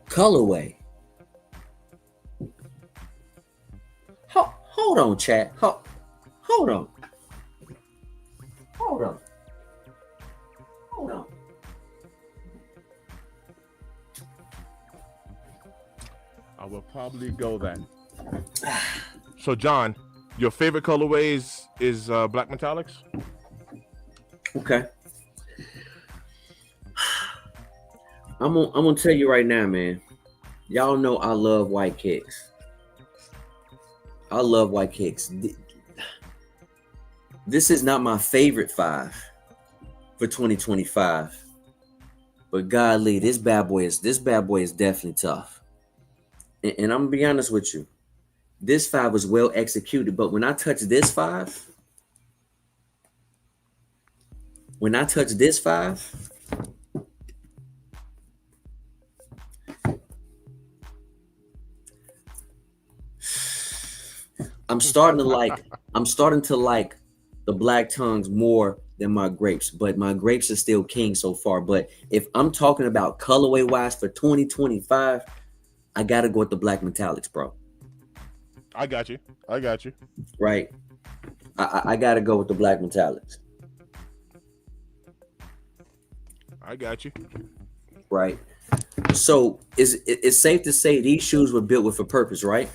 Colorway. Hold on, chat. Hold on. Hold on. Hold on. I will probably go that. So, John, your favorite colorway is black metallics? Okay. I'm gonna tell you right now, man. Y'all know I love white kicks. I love white kicks. This is not my favorite 5 for 2025. But godly, this bad boy is definitely tough. And I'm gonna be honest with you. This 5 was well executed, but when I touch this 5, I'm starting to like the black tongues more than my grapes, but my grapes are still king so far. But if I'm talking about colorway wise for 2025, I gotta go with the black metallics, bro. I got you. Right. I gotta go with the black metallics. I got you. Right. So it's safe to say these shoes were built with a purpose, right?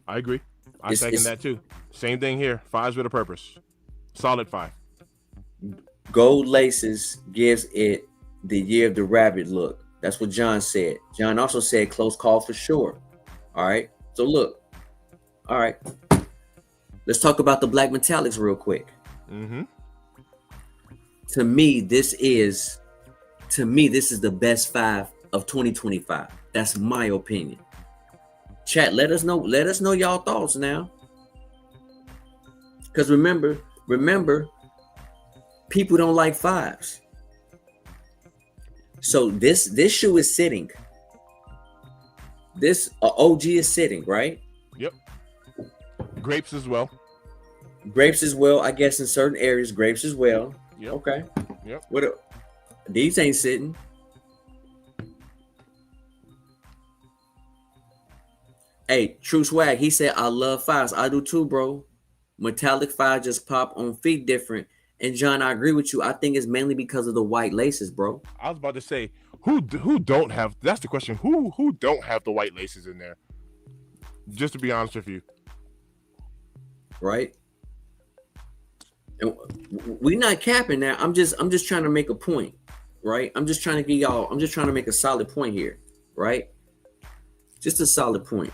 I agree. I second that too. Same thing here. 5's with a purpose. Solid 5. Gold laces gives it the year of the rabbit look. That's what John said. John also said close call for sure. All right. So look. All right. Let's talk about the black metallics real quick. Mm-hmm. To me, this is the best 5 of 2025. That's my opinion. Chat, let us know y'all thoughts now. Because remember, people don't like 5's. So this shoe is sitting. This OG is sitting, right? Yep. Grapes as well. I guess in certain areas, grapes as well. Yep. Okay. Yep. These ain't sitting. Hey, True Swag, he said, I love 5's. I do too, bro. Metallic 5 just pop on feet different. And John, I agree with you. I think it's mainly because of the white laces, bro. I was about to say, who don't have, that's the question. Who don't have the white laces in there? Just to be honest with you. Right? And we not capping now. I'm just trying to make a point, right? I'm just trying to make a solid point here, right? Just a solid point.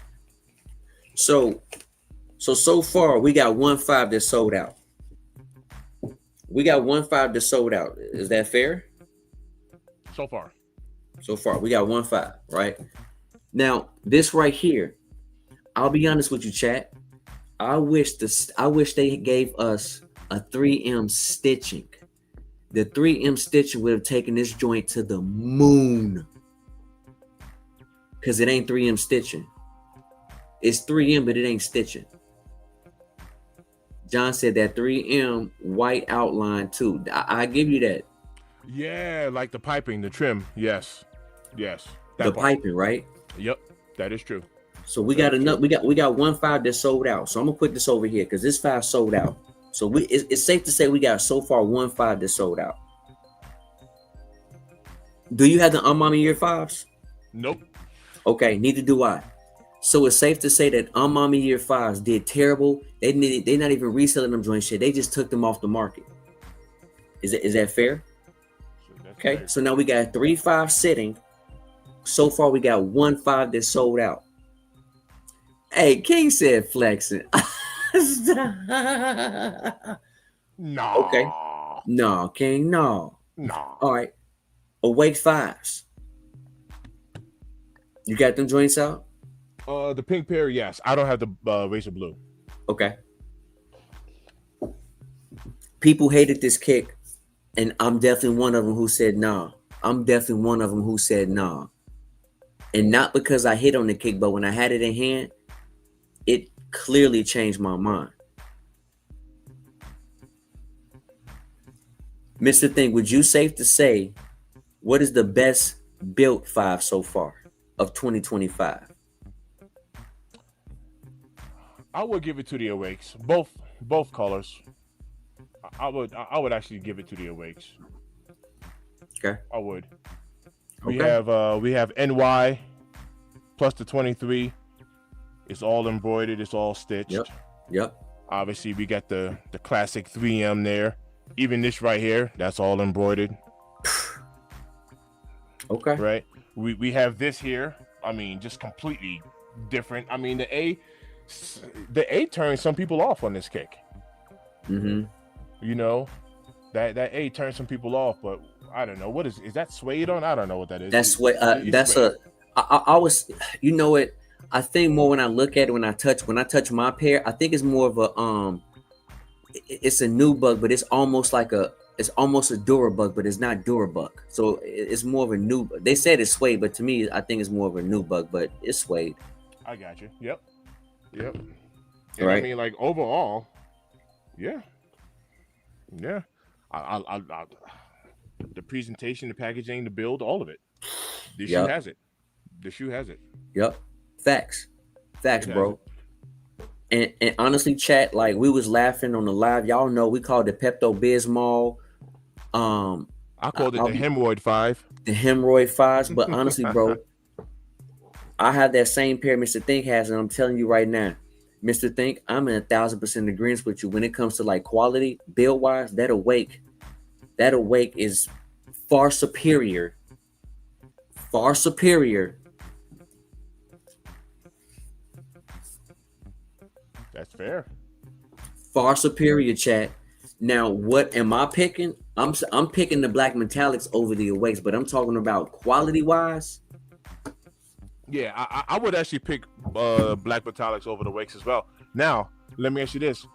So far we got 1.5 that sold out. We got 1.5 that sold out. Is that fair? So far we got 1.5, right? Now this right here, I'll be honest with you, chat. I wish they gave us a 3M stitching. The 3M stitching would have taken this joint to the moon. Because it ain't 3M stitching. It's 3M, but it ain't stitching. John said that 3M white outline too. I give you that. Yeah, like the piping, the trim. Yes. The piping, right? Yep, that is true. So we got 1.5 that sold out. So I'm gonna put this over here because this 5 sold out. So it's safe to say we got so far 1.5 that sold out. Do you have the Unmami Year 5's? Nope. Okay, neither do I. So it's safe to say that Unmami Year 5's did terrible. They not even reselling them joint shit. They just took them off the market. Is that fair? Okay, fair. So now we got 3.5 sitting. So far we got 1.5 that sold out. Hey, King said flexing. No. Okay. No, King, no. No. All right. Awake 5's. You got them joints out? The pink pair, yes. I don't have the Razor Blue. Okay. People hated this kick, and I'm definitely one of them who said nah. And not because I hit on the kick, but when I had it in hand, it clearly changed my mind. Mr. Thing, would you safe to say what is the best built 5 so far of 2025? I would give it to the Awakes. Both colors. I would actually give it to the Awakes. Okay. I would. Okay. We have NY plus the 23. It's all embroidered. It's all Yep. stitched. Yep. Obviously, we got the classic 3M there. Even this right here, that's all embroidered. Okay. Right. We have this here. I mean, just completely different. I mean, the A turns some people off on this kick. Mm-hmm. You know, that A turns some people off, but I don't know what is that suede on? I don't know what that is. That's what. It's That's suede. I was. You know it. I think more when I look at it when I touch my pair. I think it's more of a It's a new bug, but it's almost like it's almost a Durabug, but it's not Durabug. So it's more of a new. They said it's suede, but to me, I think it's more of a new bug, but it's suede. I got you. Yep. Yep. And I Right. mean, like overall, yeah, yeah. I the presentation, the packaging, the build, all of it. The shoe Yep. has it. The shoe has it. Yep. Facts. Facts, It has it. bro. And honestly, chat, like we was laughing on the live. Y'all know we called it Pepto Bismol. I called it I'll the be hemorrhoid 5. the hemorrhoid 5s, but honestly, bro, I have that same pair Mr. Think has, and I'm telling you right now, Mr. Think, I'm in 1,000% agreement with you when it comes to like quality, build wise. That awake is far superior, far superior. That's fair. Far superior, chat. Now, what am I picking? I'm picking the black metallics over the awakes, but I'm talking about quality wise. Yeah, I would actually pick black metallics over the wakes as well. Now, let me ask you this.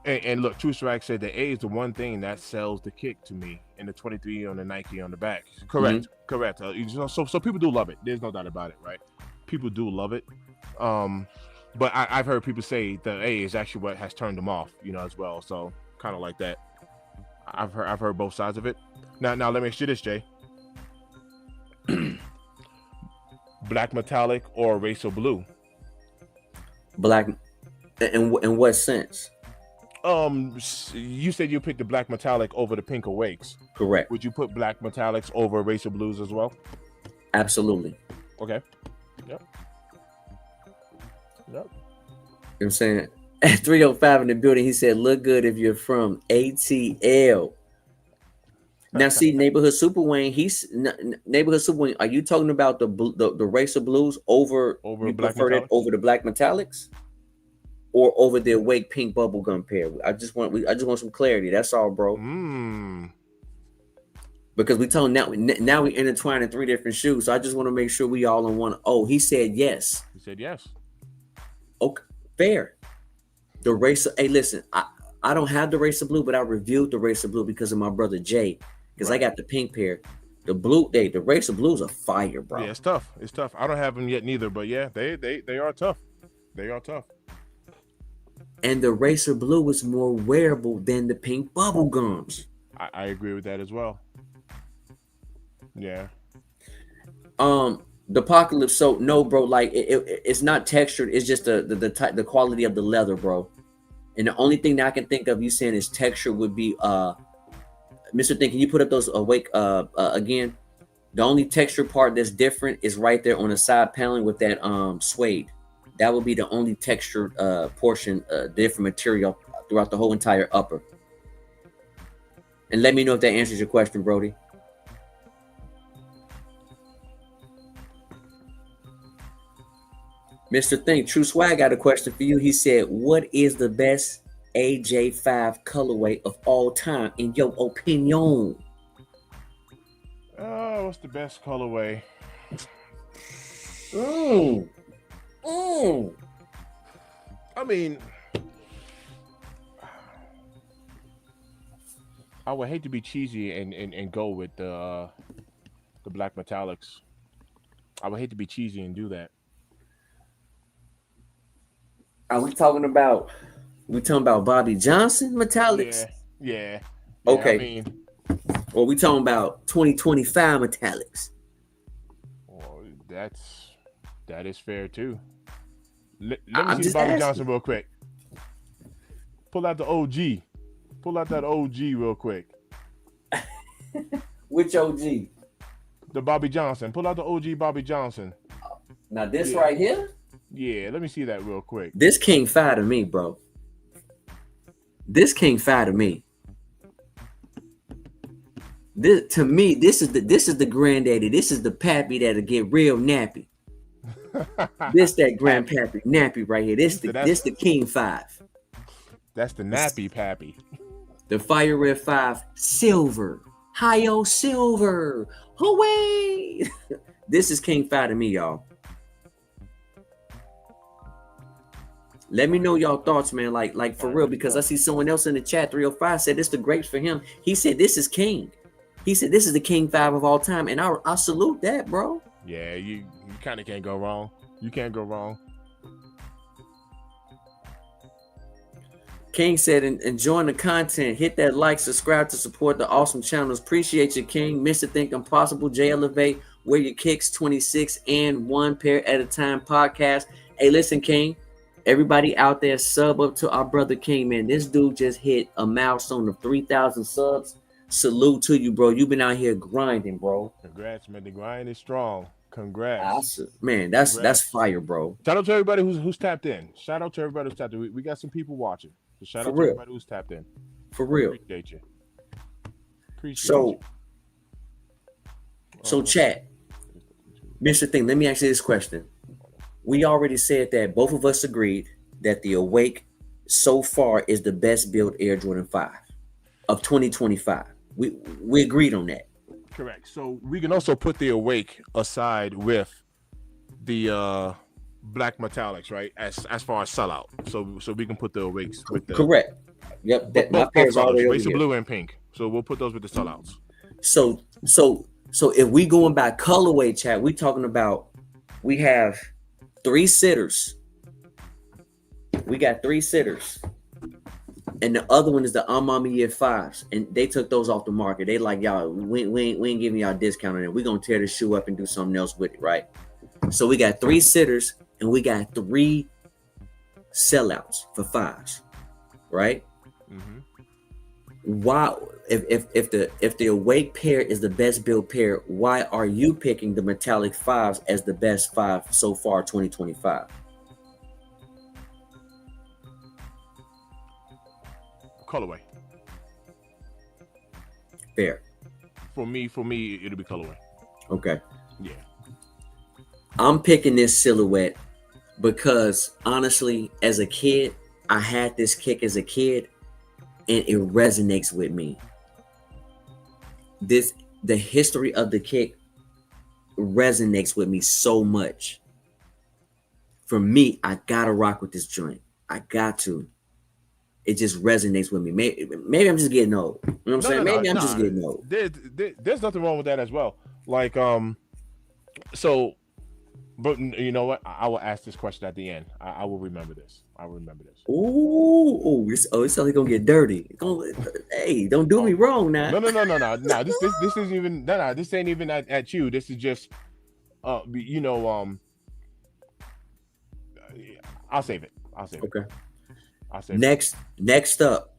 And look, True Swag said the A is the one thing that sells the kick to me, and the 23 on the Nike on the back. Correct, correct. So people do love it. There's no doubt about it, right? People do love it. But I've heard people say the A is actually what has turned them off, as well. So kind of like that. I've heard both sides of it. Now let me ask you this, Jay. Black metallic or racer blue? Black, in what sense? You said you picked the black metallic over the pink awakes. Correct. Would you put black metallics over racer blues as well? Absolutely. Okay. Yep. You know what I'm saying? At 305 in the building, he said, look good if you're from ATL. Now, see, Neighborhood Super Wayne, Neighborhood Super Wayne, are you talking about the Racer Blues over you black prefer it metallics? over the black metallics? Or over the awake pink bubblegum pair? I just want some clarity. That's all, bro. Because we told now we intertwined in 3 different shoes. So I just want to make sure we all in one. Oh, he said yes. He said yes. Okay, fair. The Racer. Hey, listen, I don't have the Racer Blue, but I reviewed the Racer Blue because of my brother Jay. Because I got the pink pair. The blue, the Racer Blues are fire, bro. Yeah, it's tough. It's tough. I don't have them yet neither, but yeah, they are tough. They are tough. And the Racer Blue is more wearable than the pink bubble gums. I agree with that as well. Yeah. The Apocalypse. So no, bro. Like it's not textured. It's just the quality of the leather, bro. And the only thing that I can think of you saying is texture would be Mr. Thing. Can you put up those awake again? The only texture part that's different is right there on the side paneling with that suede. That would be the only textured portion, different material throughout the whole entire upper. And let me know if that answers your question, Brody. Mr. Thing, True Swag got a question for you. He said, what is the best AJ5 colorway of all time in your opinion? What's the best colorway? I mean, I would hate to be cheesy and go with the black metallics. I would hate to be cheesy and do that. Are we talking about Bobby Johnson metallics? Yeah. Okay. I mean, Or we talking about 2025 metallics? Well, that is fair too. Let me I'm see the just Bobby asking. Johnson real quick. Pull out the OG. Pull out that OG real quick. Which OG? The Bobby Johnson. Pull out the OG Bobby Johnson. Now this Yeah. right here, Yeah, let me see that real quick. this King Fi to me, bro. This King Fi to me. This to me, this is the granddaddy. This is the pappy that'll get real nappy. This that grandpappy nappy right here. This the King 5. That's the nappy pappy. The Fire Red 5 silver. Hi-yo silver. Away. This is King 5 to me, y'all. Let me know y'all thoughts, man. Like for real, because I see someone else in the chat, 305, said this the grapes for him. He said this is King. He said this is the King 5 of all time. And I salute that, bro. Yeah, you kind of can't go wrong. You can't go wrong. King said, enjoying the content. Hit that like, subscribe to support the awesome channels. Appreciate you, King. Mr. Think Impossible, J Elevate, Wear Your Kicks, 26 and 1 pair at a time podcast. Hey, listen, King. Everybody out there, sub up to our brother King, man. This dude just hit a milestone of 3,000 subs. Salute to you, bro. You've been out here grinding, bro. Congrats, man. The grind is strong. Congrats. Man, that's fire, bro. Shout out to everybody who's tapped in. Shout out to everybody who's tapped in. We got some people watching. So shout out to everybody who's tapped in. For real. Appreciate you. Appreciate you. So chat. Mr. Thing, let me ask you this question. We already said that both of us agreed that the Awake so far is the best built Air Jordan 5 of 2025. We agreed on that. Correct. So we can also put the Awake aside with the black metallics, right? As far as sellout. So we can put the Awakes with the correct. Yep. That my pair's already over Racer here. Blue and pink. So we'll put those with the sellouts. So if we going by colorway, chat, we talking about we have 3 sitters. We got 3 sitters. And the other one is the Amamiya 5s. And they took those off the market. They like, y'all, we ain't giving y'all a discount on it. We're going to tear the shoe up and do something else with it, right? So we got 3 sitters and we got 3 sellouts for 5s, right? Mm-hmm. Why, if the Awake pair is the best built pair, why are you picking the metallic 5s as the best 5 so far 2025? Colorway. Fair. For me, it'll be colorway. Okay. Yeah. I'm picking this silhouette because honestly, as a kid, I had this kick as a kid and it resonates with me. The history of the kick resonates with me so much. For me, I gotta rock with this joint. I got to. It just resonates with me. Maybe I'm just getting old. You know what I'm saying? Maybe I'm just getting old. There's nothing wrong with that as well. Like, so, but you know what? I will ask this question at the end. I will remember this. I will remember this. Ooh, it's only gonna get dirty. Hey, don't do me wrong now. No. This isn't even. No. This ain't even at you. This is just, you know, I'll save it. Okay. Next up,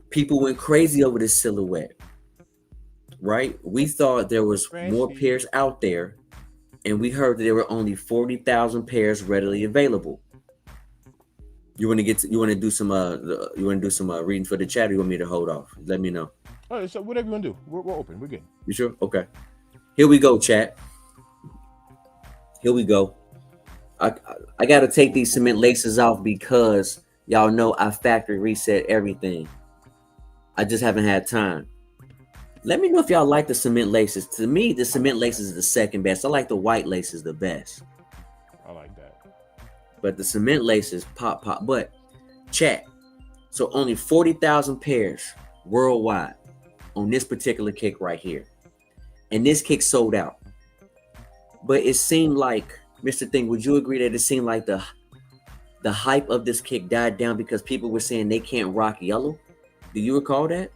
people went crazy over this silhouette, right? We thought there was more pairs out there, and we heard that there were only 40,000 pairs readily available. You want to do some reading for the chat, or you want me to hold off? Let me know. All right, so whatever you want to do, we're open. We're good. You sure? Okay. Here we go, chat. Here we go. I got to take these cement laces off because y'all know I factory reset everything. I just haven't had time. Let me know if y'all like the cement laces. To me, the cement laces is the second best. I like the white laces the best. I like that. But the cement laces pop. But chat. So only 40,000 pairs worldwide on this particular kick right here. And this kick sold out. But it seemed like, Mr. Thing, would you agree that it seemed like the hype of this kick died down because people were saying they can't rock yellow? Do you recall that?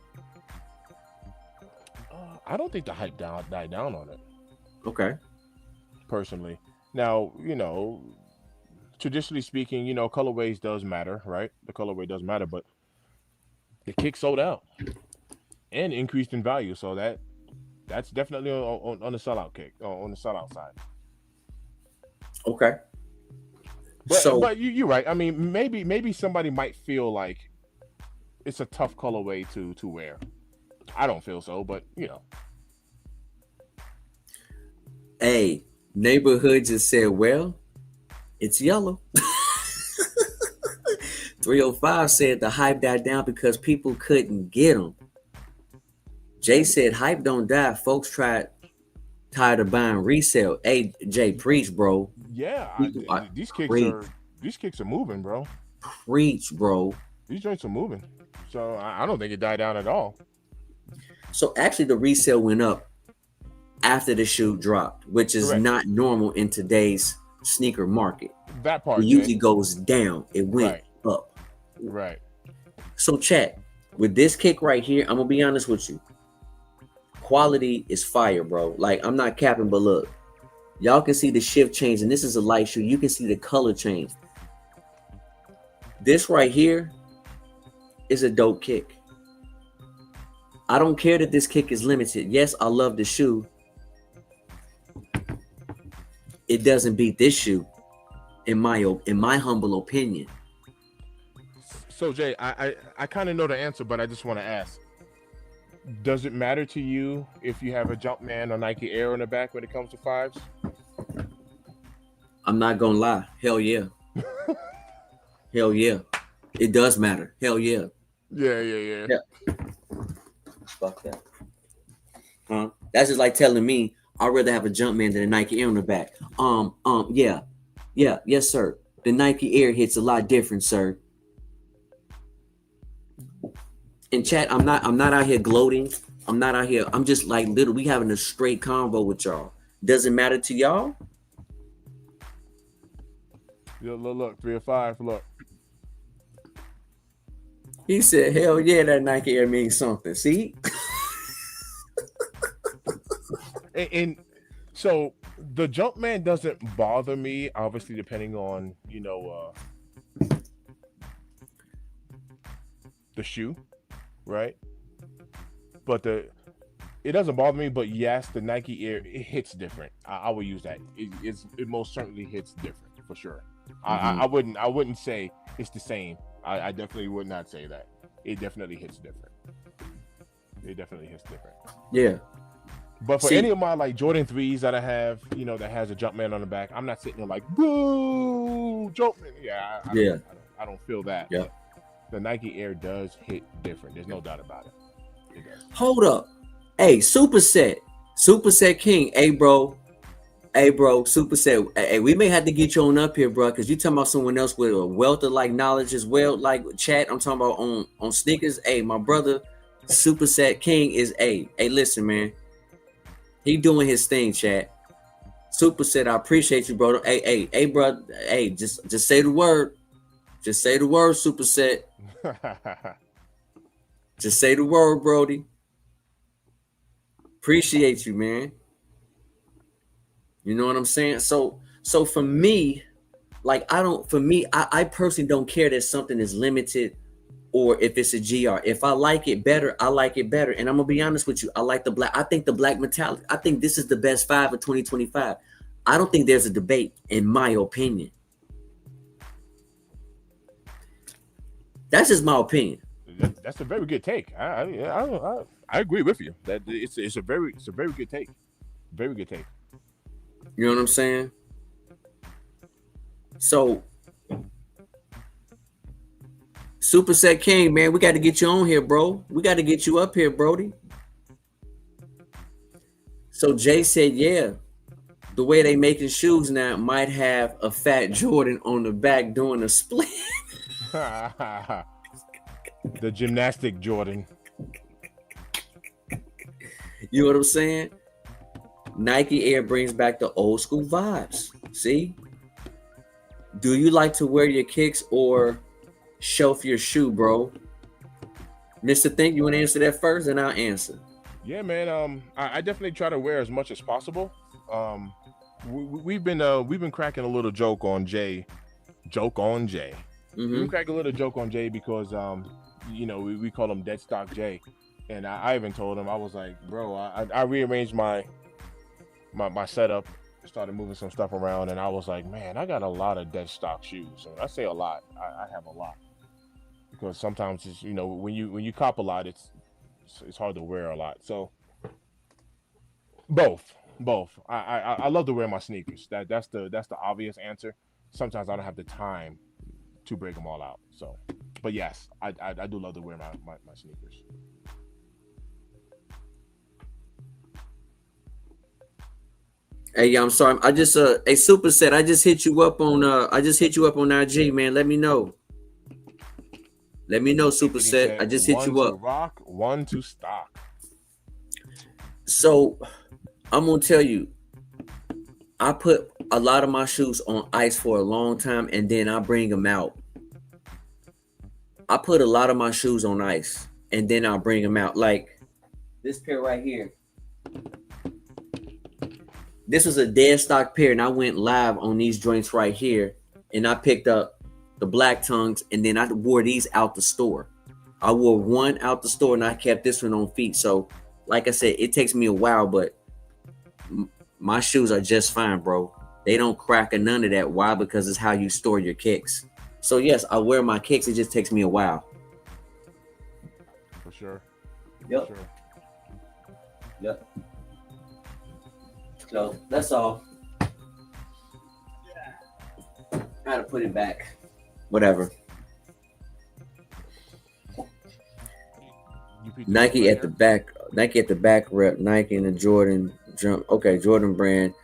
I don't think the hype died down on it Okay. personally. Now, traditionally speaking, colorways does matter, right? The colorway does matter, but the kick sold out and increased in value, so that's definitely on the sellout kick, on the sellout side. Okay. But So you're right. I mean, maybe somebody might feel like it's a tough colorway to wear. I don't feel so, but hey, neighborhood just said, well, it's yellow. 305 said the hype died down because people couldn't get them. Jay said hype don't die. Folks tired of buying resale. Hey, Jay, preach, bro. yeah, People are these preach, kicks are moving, bro. preach, bro. These joints are moving, so I don't think it died down at all. So actually, the resale went up after the shoe dropped, which is Correct. not normal in today's sneaker market. That It part, usually Jay. goes down. It went Right, up. right. So chat, with this kick right here, I'm gonna be honest with you. Quality is fire, bro. Like, I'm not capping, but look, y'all can see the shift change, and this is a light shoe. You can see the color change. This right here is a dope kick. I don't care that this kick is limited. Yes, I love the shoe. It doesn't beat this shoe, in my humble opinion. So Jay, I kind of know the answer, but I just want to ask: does it matter to you if you have a Jumpman or Nike Air on the back when it comes to fives? I'm not gonna lie. Hell yeah. Hell yeah. It does matter. Hell yeah. Yeah. Yeah. Fuck that. Huh? That's just like telling me I'd rather have a Jumpman than a Nike Air on the back. Yeah. Yeah, yes, sir. The Nike Air hits a lot different, sir. In chat, I'm not out here gloating. I'm not out here. I'm just like we having a straight convo with y'all. Does it matter to y'all? Yeah, look, 3 or 5, look. He said, hell yeah, that Nike Air means something. See? And so the Jumpman doesn't bother me, obviously, depending on the shoe, right? But it doesn't bother me. But yes, the Nike Air, it hits different. I will use that. It most certainly hits different for sure. I wouldn't say it's the same. I definitely would not say that. It definitely hits different. It definitely hits different. Yeah. But for any of my like Jordan 3s that I have, that has a Jumpman on the back, I'm not sitting there like, boo, Jumpman. Yeah, I don't feel that. Yeah. The Nike Air does hit different. There's no doubt about it. It does. Hold up. Hey, Superset King. Hey, bro, Superset. Hey, we may have to get you on up here, bro, because you talking about someone else with a wealth of like knowledge as well. Like chat, I'm talking about on sneakers. Hey, my brother, Superset King is Hey, listen, man. He doing his thing, chat. Superset, I appreciate you, bro. Hey, bro. Hey, just say the word. Just say the word, Superset. Just say the word, Brody. Appreciate you, man. You know what I'm saying? So for me, like I personally don't care that something is limited or if it's a GR. If I like it better, I like it better. And I'm gonna be honest with you, I like the black. I think the black metallic. I think this is the best 5 of 2025. I don't think there's a debate, in my opinion. That's just my opinion. That's a very good take. I agree with you. That it's a very good take. Very good take. You know what I'm saying? So, Superset King, man, we got to get you on here, bro. We got to get you up here, Brody. So Jay said, yeah, the way they making shoes now might have a fat Jordan on the back doing a split. The gymnastic Jordan. You know what I'm saying? Nike Air brings back the old school vibes. See? Do you like to wear your kicks or shelf your shoe, bro? Mr. Think, you want to answer that first, and I'll answer. Yeah, man. I definitely try to wear as much as possible. Um, we've been cracking a little joke on Jay. Joke on Jay. We've been Mm-hmm. cracking a little joke on Jay because we call him Dead Stock Jay, and I even told him I was like, bro, I rearranged my setup, started moving some stuff around, and I was like, man, I got a lot of dead stock shoes. And I say a lot, I have a lot because sometimes it's when you cop a lot, it's hard to wear a lot. So both. I love to wear my sneakers. That's the obvious answer. Sometimes I don't have the time to break them all out. So, but yes, I do love to wear my sneakers. Hey, yeah, I'm sorry. I just a super set. I just hit you up on IG, man. Let me know. Let me know, super He set. I said just hit one you to up. rock, one to stock. So I'm gonna tell you, I put a lot of my shoes on ice for a long time, and then I bring them out. I put a lot of my shoes on ice, and then I'll bring them out. Like this pair right here. This was a dead stock pair, and I went live on these joints right here, and I picked up the black tongues, and then I wore these out the store. I wore one out the store, and I kept this one on feet. So, like I said, it takes me a while, but my shoes are just fine, bro. They don't crack or none of that. Why? Because it's how you store your kicks. So yes, I wear my kicks. It just takes me a while. For sure, for Yep. sure. Yep. So that's all. I gotta put it back. Whatever. You picked this up Nike right at the here. back. Nike at the back rep. Nike and the Jordan jump. Okay, Jordan brand.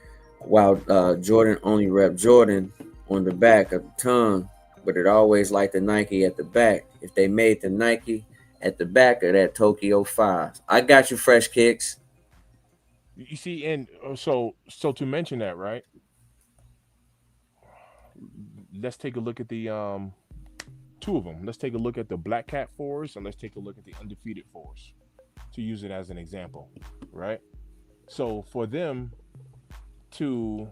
While Jordan only rep Jordan on the back of the tongue, but it always like the Nike at the back. If they made the Nike at the back of that Tokyo 5's. I got you, fresh kicks. You see, and so to mention that, right? Let's take a look at the two of them. Let's take a look at the Black Cat fours, and let's take a look at the undefeated fours to use it as an example, right? So for them to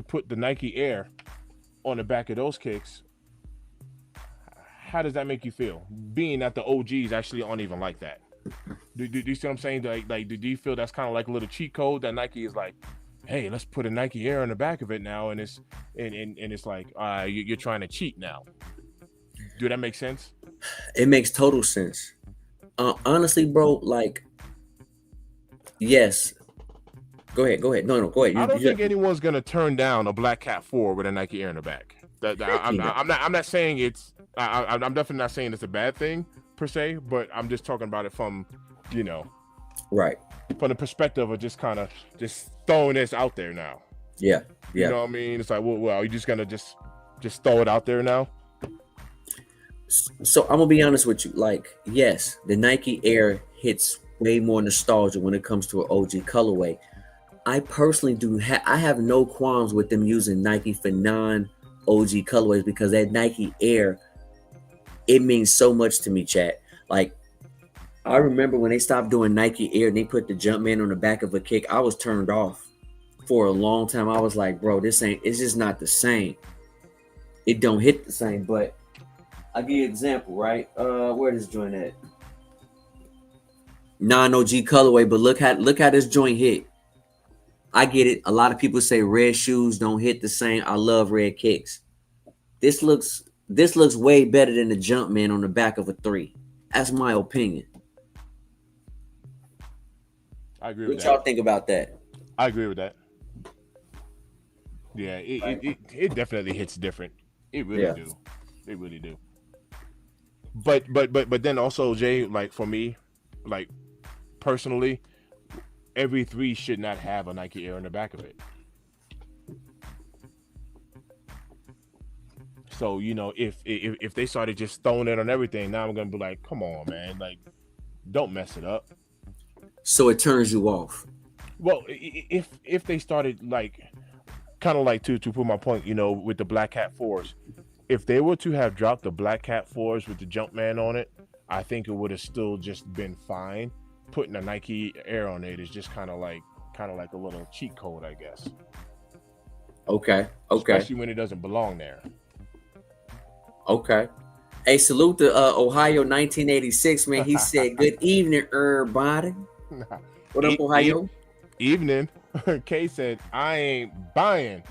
put the Nike Air on the back of those kicks, how does that make you feel? Being that the OGs actually aren't even like that. Do you see what I'm saying? Like, do you feel that's kind of like a little cheat code that Nike is like, hey, let's put a Nike Air on the back of it now, and it's like, you're trying to cheat now. Do that make sense? It makes total sense. Honestly, bro, like, yes. Go ahead. Go ahead. No, no, go ahead. I don't think You anyone's gonna turn down a Black Cat 4 with a Nike Air in the back. heck you know. I'm not saying it's. I'm definitely not saying it's a bad thing per se, but I'm just talking about it from, you know, Right. from the perspective of just kind of just throwing this out there now. Yeah. You Yeah. know what I mean? It's like, well, you just gonna just throw it out there now? So I'm gonna be honest with you. Like, yes, the Nike Air hits way more nostalgia when it comes to an OG colorway. I personally do. I have no qualms with them using Nike for non OG colorways because that Nike Air, it means so much to me, chat. Like, I remember when they stopped doing Nike Air and they put the Jumpman on the back of a kick. I was turned off for a long time. I was like, bro, this ain't. It's just not the same. It don't hit the same. But I'll give you an example, right? Where this joint at? Non OG colorway, but look how this joint hit. I get it. A lot of people say red shoes don't hit the same. I love red kicks. This looks way better than the Jumpman on the back of a three. That's my opinion. I agree with What that. y'all think about that? I agree with that. Yeah, Right. it definitely hits different. It really Yeah. do. It really do. But then also, Jay, like for me, like personally, every three should not have a Nike Air in the back of it. So if they started just throwing it on everything, now I'm gonna be like, come on, man, like don't mess it up. So it turns you off. Well, if they started like kind of like to put my point, with the Black Cat fours, if they were to have dropped the Black Cat fours with the Jumpman on it, I think it would have still just been fine. putting a Nike Air on it is just kind of like a little cheat code, I guess. Okay. Especially when it doesn't belong there. Okay. Hey, salute to Ohio 1986, man. He said, "Good evening, everybody." What up, Ohio? Evening. Kay said, "I ain't buying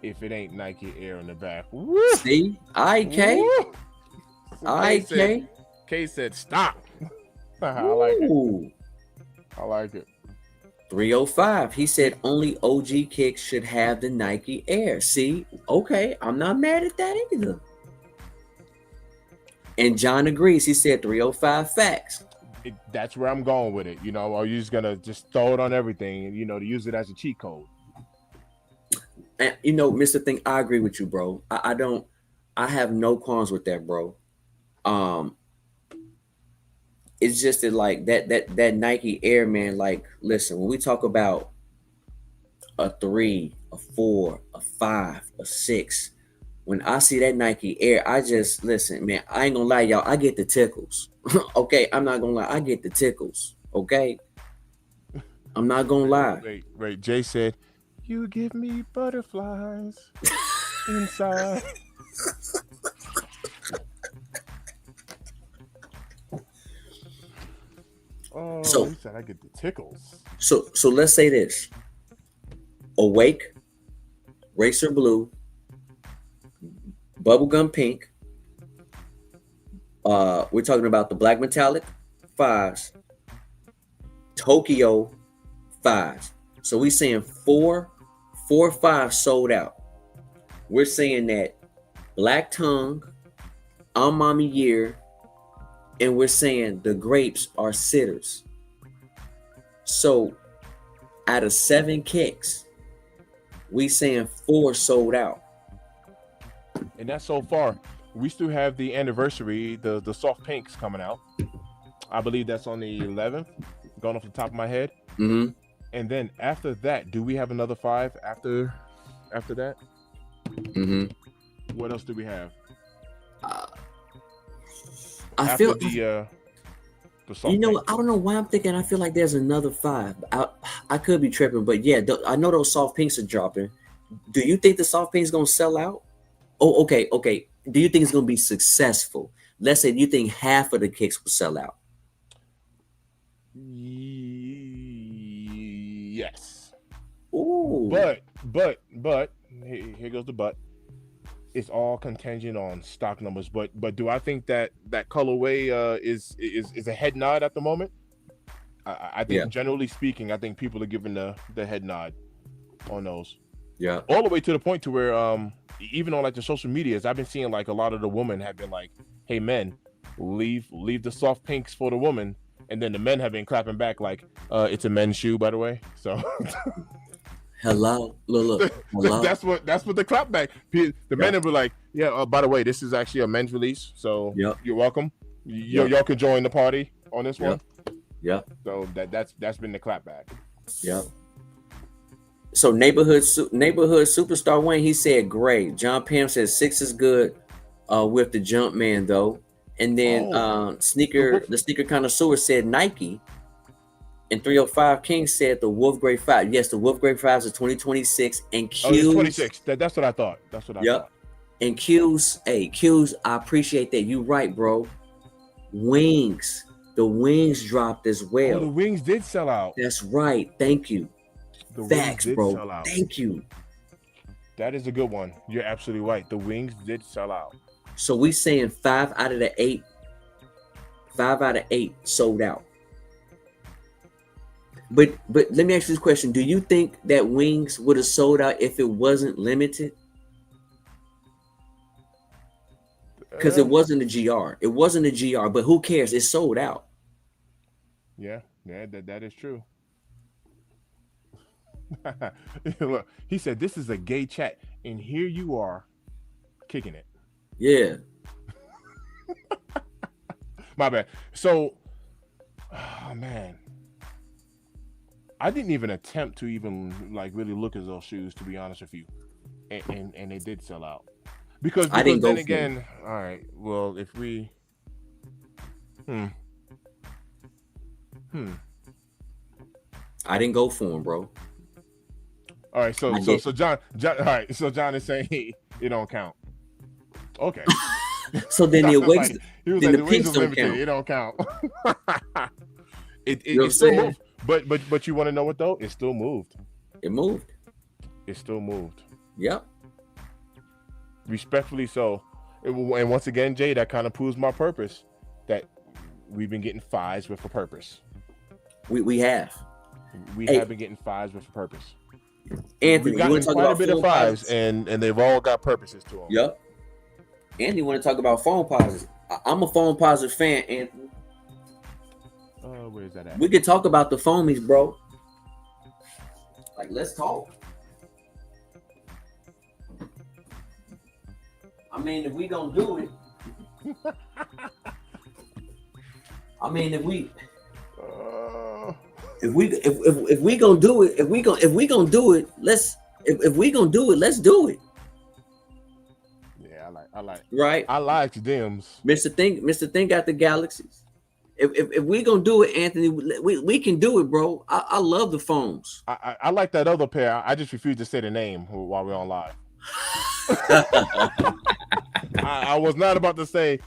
if it ain't Nike Air in the back." Woo! See? K. Kay said, "Stop." I like it. I like it. 305. He said only OG kicks should have the Nike Air. See? Okay, I'm not mad at that either. And John agrees. He said 305 facts. That's where I'm going with it. Are you just gonna just throw it on everything and to use it as a cheat code? And Mr. Thing, I agree with you, bro. I have no qualms with that, bro. It's just that like that Nike Air, man, like, listen, when we talk about a 3, a 4, a 5, a 6, when I see that Nike Air, I just, listen, man, I ain't gonna lie, y'all, I get the tickles. Okay, I'm not gonna lie, I get the tickles. Okay, I'm not gonna lie. Wait. Jay said, "You give me butterflies inside." Oh, so he said I get the tickles. So let's say this: Awake, Racer Blue, Bubblegum Pink. We're talking about the Black Metallic 5's, Tokyo 5's. So we're saying 4 or 5 sold out. We're saying that Black Tongue, On Mommy Year, and we're saying the grapes are sitters. So out of 7 kicks, we saying 4 sold out. And that's so far. We still have the anniversary, the soft pinks coming out. I believe that's on the 11th, going off the top of my head. Mm-hmm. And then after that, do we have another 5 after that? Mm-hmm. What else do we have? I feel the soft I pinks. don't know why I'm thinking. I feel like there's another 5. I could be tripping, but yeah, I know those soft pinks are dropping. Do you think the soft pinks gonna sell out? Oh, okay. Do you think it's gonna be successful? Let's say you think half of the kicks will sell out. Yes. Ooh. But here goes the but. It's all contingent on stock numbers. But do I think that colorway is a head nod at the moment? I think generally speaking, I think people are giving the head nod on those. Yeah. All the way to the point to where even on like the social medias, I've been seeing like a lot of the women have been like, "Hey men, leave the soft pinks for the woman," and then the men have been clapping back like, "It's a men's shoe, by the way." So. Hello, look. Hello. That's what the clap back. The men were like, "Yeah, by the way, this is actually a men's release, so you're welcome. Y'all can join the party on this one." Yeah. So that's been the clap back. Yeah. So neighborhood superstar Wayne, he said great. John Pam says 6 is good with the jump man though. And then the sneaker connoisseur said Nike. And 305 King said the Wolf Grade 5. Yes, the Wolf Grade 5 is 2026. And Q's 26. That's what I thought. That's what I thought. And Q's, I appreciate that. You right, bro. Wings. The wings dropped as well. Oh, the wings did sell out. That's right. Thank you. Facts, bro. Sell out. Thank you. That is a good one. You're absolutely right. The wings did sell out. So we saying 5 out of 8 sold out. But let me ask you this question. Do you think that wings would have sold out if it wasn't limited? Because it wasn't a GR. It wasn't a GR, but who cares? It sold out. Yeah, that is true. Look, he said this is a gay chat, and here you are kicking it. Yeah. My bad. So, oh man, I didn't even attempt to even like really look at those shoes, to be honest with you, and they did sell out because I didn't go then again. All right, well, if we, I didn't go for them, bro. All right, so John, all right, so John is saying it don't count. Okay. So then the awakes, he was then like the the pinks wings don't limited. count. It don't count. You know what it I'm still saying? moved. But you want to know what though? It still moved. It moved. It still moved. Yep. Respectfully so. And once again, Jay, that kind of proves my purpose that we've been getting 5's with a purpose. We have. We have been getting 5's with a purpose. Anthony, we've gotten quite a bit of 5's, and they've all got purposes to them. Yep. Anthony, want to talk about phone pauses? I'm a phone positive fan, Anthony. Where's that at? We could talk about the foamies, bro. Like, let's talk. I mean, if we gonna do it, I mean, if we gonna do it, if we gonna do it, let's do it. Yeah, I like. Right. I like Dims. Mr. Thing got the galaxies. If we gonna do it, Anthony, we can do it, bro. I love the phones. I like that other pair. I just refuse to say the name while we're on live. I was not about to say.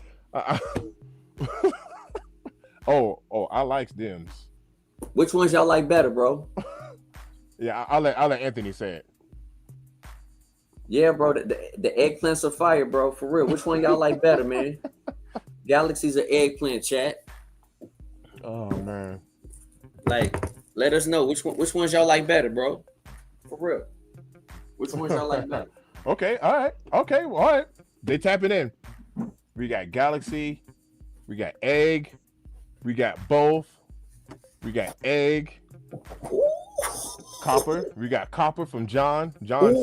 Oh, I like Dims. Which ones y'all like better, bro? Yeah, I'll let Anthony say it. Yeah, bro. The eggplants are fire, bro. For real. Which one y'all like better, man? Galaxy's an eggplant, chat. Oh man. Like, let us know which ones y'all like better, bro. For real. Which ones y'all like better? Okay, all right. Okay, well, all right. They tapping in. We got Galaxy, we got Egg, we got both, we got Egg, Copper. We got Copper from John. John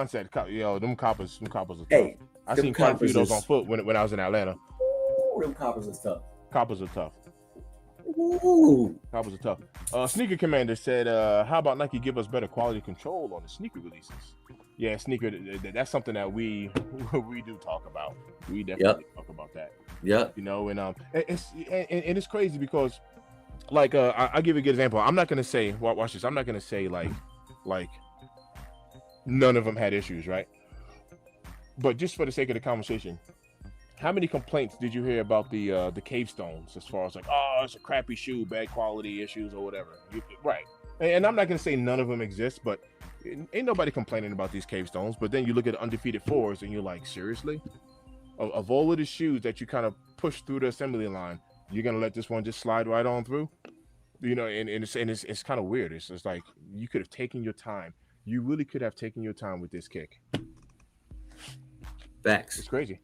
said, yo, them coppers are tough. Hey, I seen quite a few of those on foot when I was in Atlanta. Ooh, them coppers are tough. Coppers are tough. Ooh. Coppers are tough. Sneaker Commander said, how about Nike give us better quality control on the sneaker releases? Yeah, sneaker, that's something that we do talk about. We definitely talk about that. Yeah. You know, and it's crazy because, like, I'll give you a good example. I'm not gonna say, watch this. I'm not gonna say like none of them had issues, right? But just for the sake of the conversation, how many complaints did you hear about the Cave Stones as far as like, oh, it's a crappy shoe, bad quality issues or whatever? Right. And I'm not gonna say none of them exist, but ain't nobody complaining about these Cave Stones. But then you look at Undefeated 4s and you're like, seriously? Of all of the shoes that you kind of push through the assembly line, you're gonna let this one just slide right on through? You know, and it's kind of weird. It's like you could have taken your time. You really could have taken your time with this kick. Facts. It's crazy.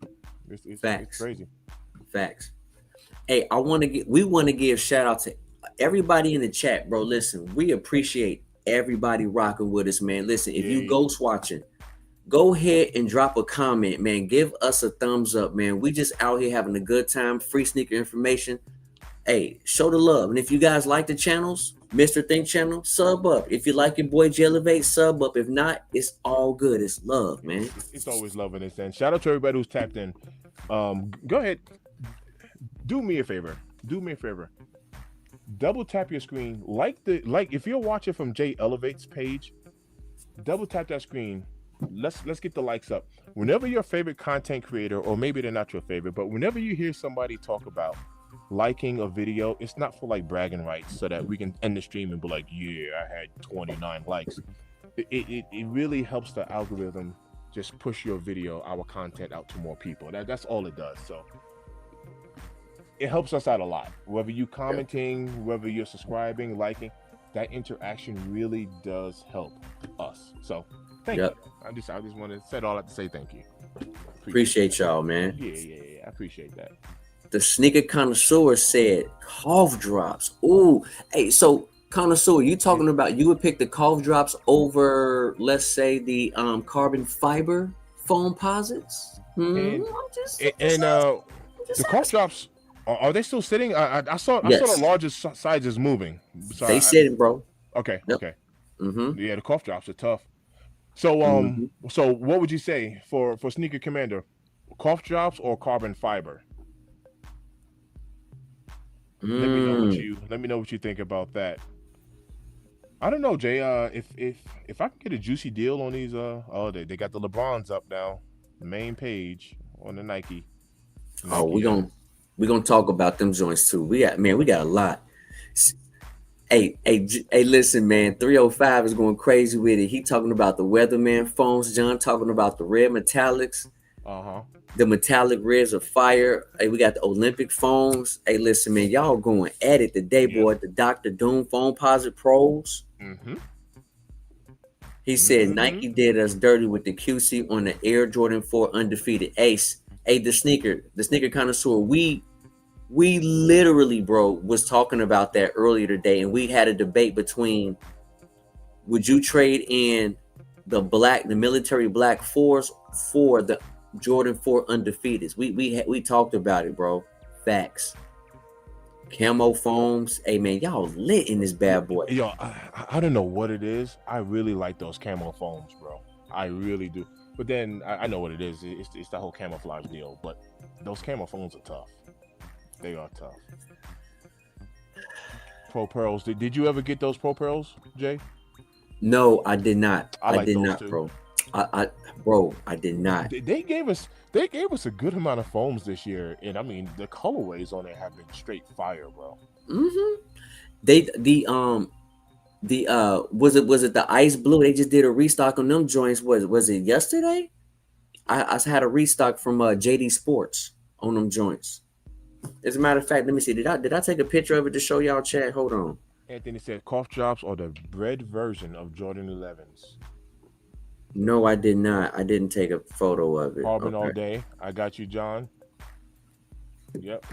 It's crazy. Facts. Hey, we want to give shout out to everybody in the chat, bro. Listen, we appreciate everybody rocking with us, man. Listen, if you ghost watching, go ahead and drop a comment, man. Give us a thumbs up, man. We just out here having a good time. Free sneaker information. Hey, show the love. And if you guys like the channels, Mr. Think channel, sub up. If you like your boy J Elevate, sub up. If not, it's all good. It's love, man. It's always love in this end. Shout out to everybody who's tapped in. Go ahead. Do me a favor. Double tap your screen. Like if you're watching from J Elevate's page, double tap that screen. Let's get the likes up. Whenever your favorite content creator, or maybe they're not your favorite, but whenever you hear somebody talk about liking a video, it's not for like bragging rights so that we can end the stream and be like, yeah, I had 29 likes. It really helps the algorithm just push your video, our content out to more people. That's all it does. So it helps us out a lot. Whether you commenting, whether you're subscribing, liking, that interaction really does help us. So thank you. I just want to say all that to say thank you. Appreciate y'all, man. Yeah. I appreciate that. The sneaker connoisseur said cough drops. Ooh, hey, so connoisseur, you talking about you would pick the cough drops over, let's say, the carbon fiber foam posits? The cough drops, are they still sitting? I saw the largest sizes moving. So they sitting, bro. Okay. Yep. Okay. Yeah, the cough drops are tough. So so what would you say for Sneaker Commander, cough drops or carbon fiber? Let me know what you think about that. I don't know, Jay. If I can get a juicy deal on these, they got the LeBrons up now, the main page on the Oh, Nike. we gonna talk about them joints too. We got a lot. Hey, listen, man. 305 is going crazy with it. He talking about the Weatherman phones. John talking about the red metallics. Uh-huh. The metallic reds of fire. Hey, we got the Olympic phones. Hey, listen, man, y'all going at it today, Yep. boy. The Dr. Doom phone posit pros. Mm-hmm. He said Nike did us dirty with the QC on the Air Jordan 4 undefeated ace. Hey, the sneaker connoisseur. We literally, bro, was talking about that earlier today, and we had a debate between would you trade in the military black fours for the Jordan 4 undefeateds. We talked about it, bro. Facts. Camo foams. Hey man, y'all lit in this bad boy. Yo, I don't know what it is. I really like those camo foams, bro. I really do. But then I know what it is. It's the whole camouflage deal. But those camo foams are tough. They are tough. Pro Pearls. Did you ever get those Pro Pearls, Jay? No, I did not. I did those not, too. bro. I did not. They gave us a good amount of foams this year, and I mean the colorways on it have been straight fire, bro. Mm-hmm. Was it the ice blue? They just did a restock on them joints. Was it yesterday? I had a restock from JD Sports on them joints. As a matter of fact, let me see. Did I take a picture of it to show y'all, chat? Hold on. Anthony said cough drops are the bread version of Jordan 11s. No, I did not. I didn't take a photo of it. Carbon all day. I got you, John. Yep.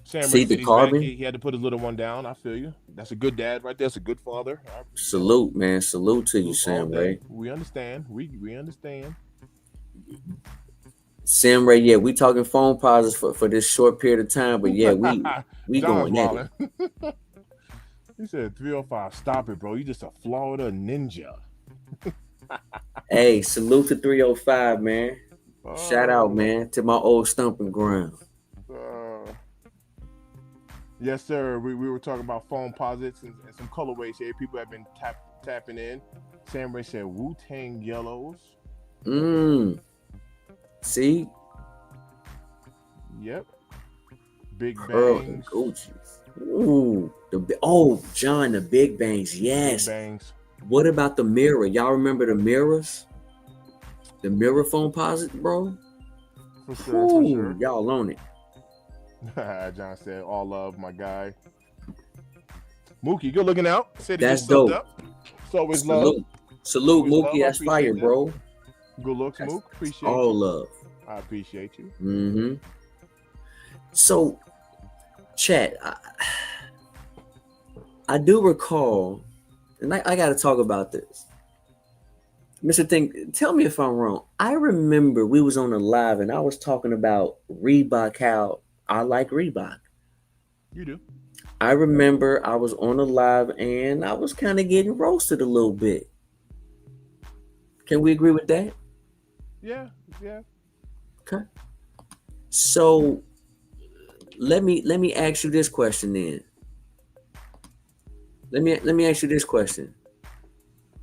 Sam See the carbon? He had to put his little one down. I feel you. That's a good dad right there. That's a good father. Salute, man. Salute to you, Sam Ray. We understand. We understand. Sam Ray, yeah, we talking phone pauses for this short period of time, but yeah, we going at it. He said 305. Stop it, bro. You just a Florida ninja. Hey, salute to 305, man. Shout out, man, to my old stomping ground. Yes, sir. We were talking about phone posits and some colorways here. People have been tapping in. Sam Ray said Wu-Tang yellows. See? Yep. Big Pearl bangs. And Gucci's. Ooh. John, the big bangs. Yes. Big bangs. What about the mirror? Y'all remember the mirrors? The mirror phone posit, bro? For sure. Y'all on it. John said, all love, my guy. Mookie, good looking out. Said that's dope. Up. So is love. Salute, Mookie. That's fire, bro. Good looks, Mook. Appreciate all you. Love. I appreciate you. Mm-hmm. So, chat, I do recall, and I got to talk about this. Mr. Thing, tell me if I'm wrong. I remember we was on a live and I was talking about Reebok, how I like Reebok. You do. I remember I was on a live and I was kind of getting roasted a little bit. Can we agree with that? Yeah. Okay. So let me ask you this question then. Let me ask you this question.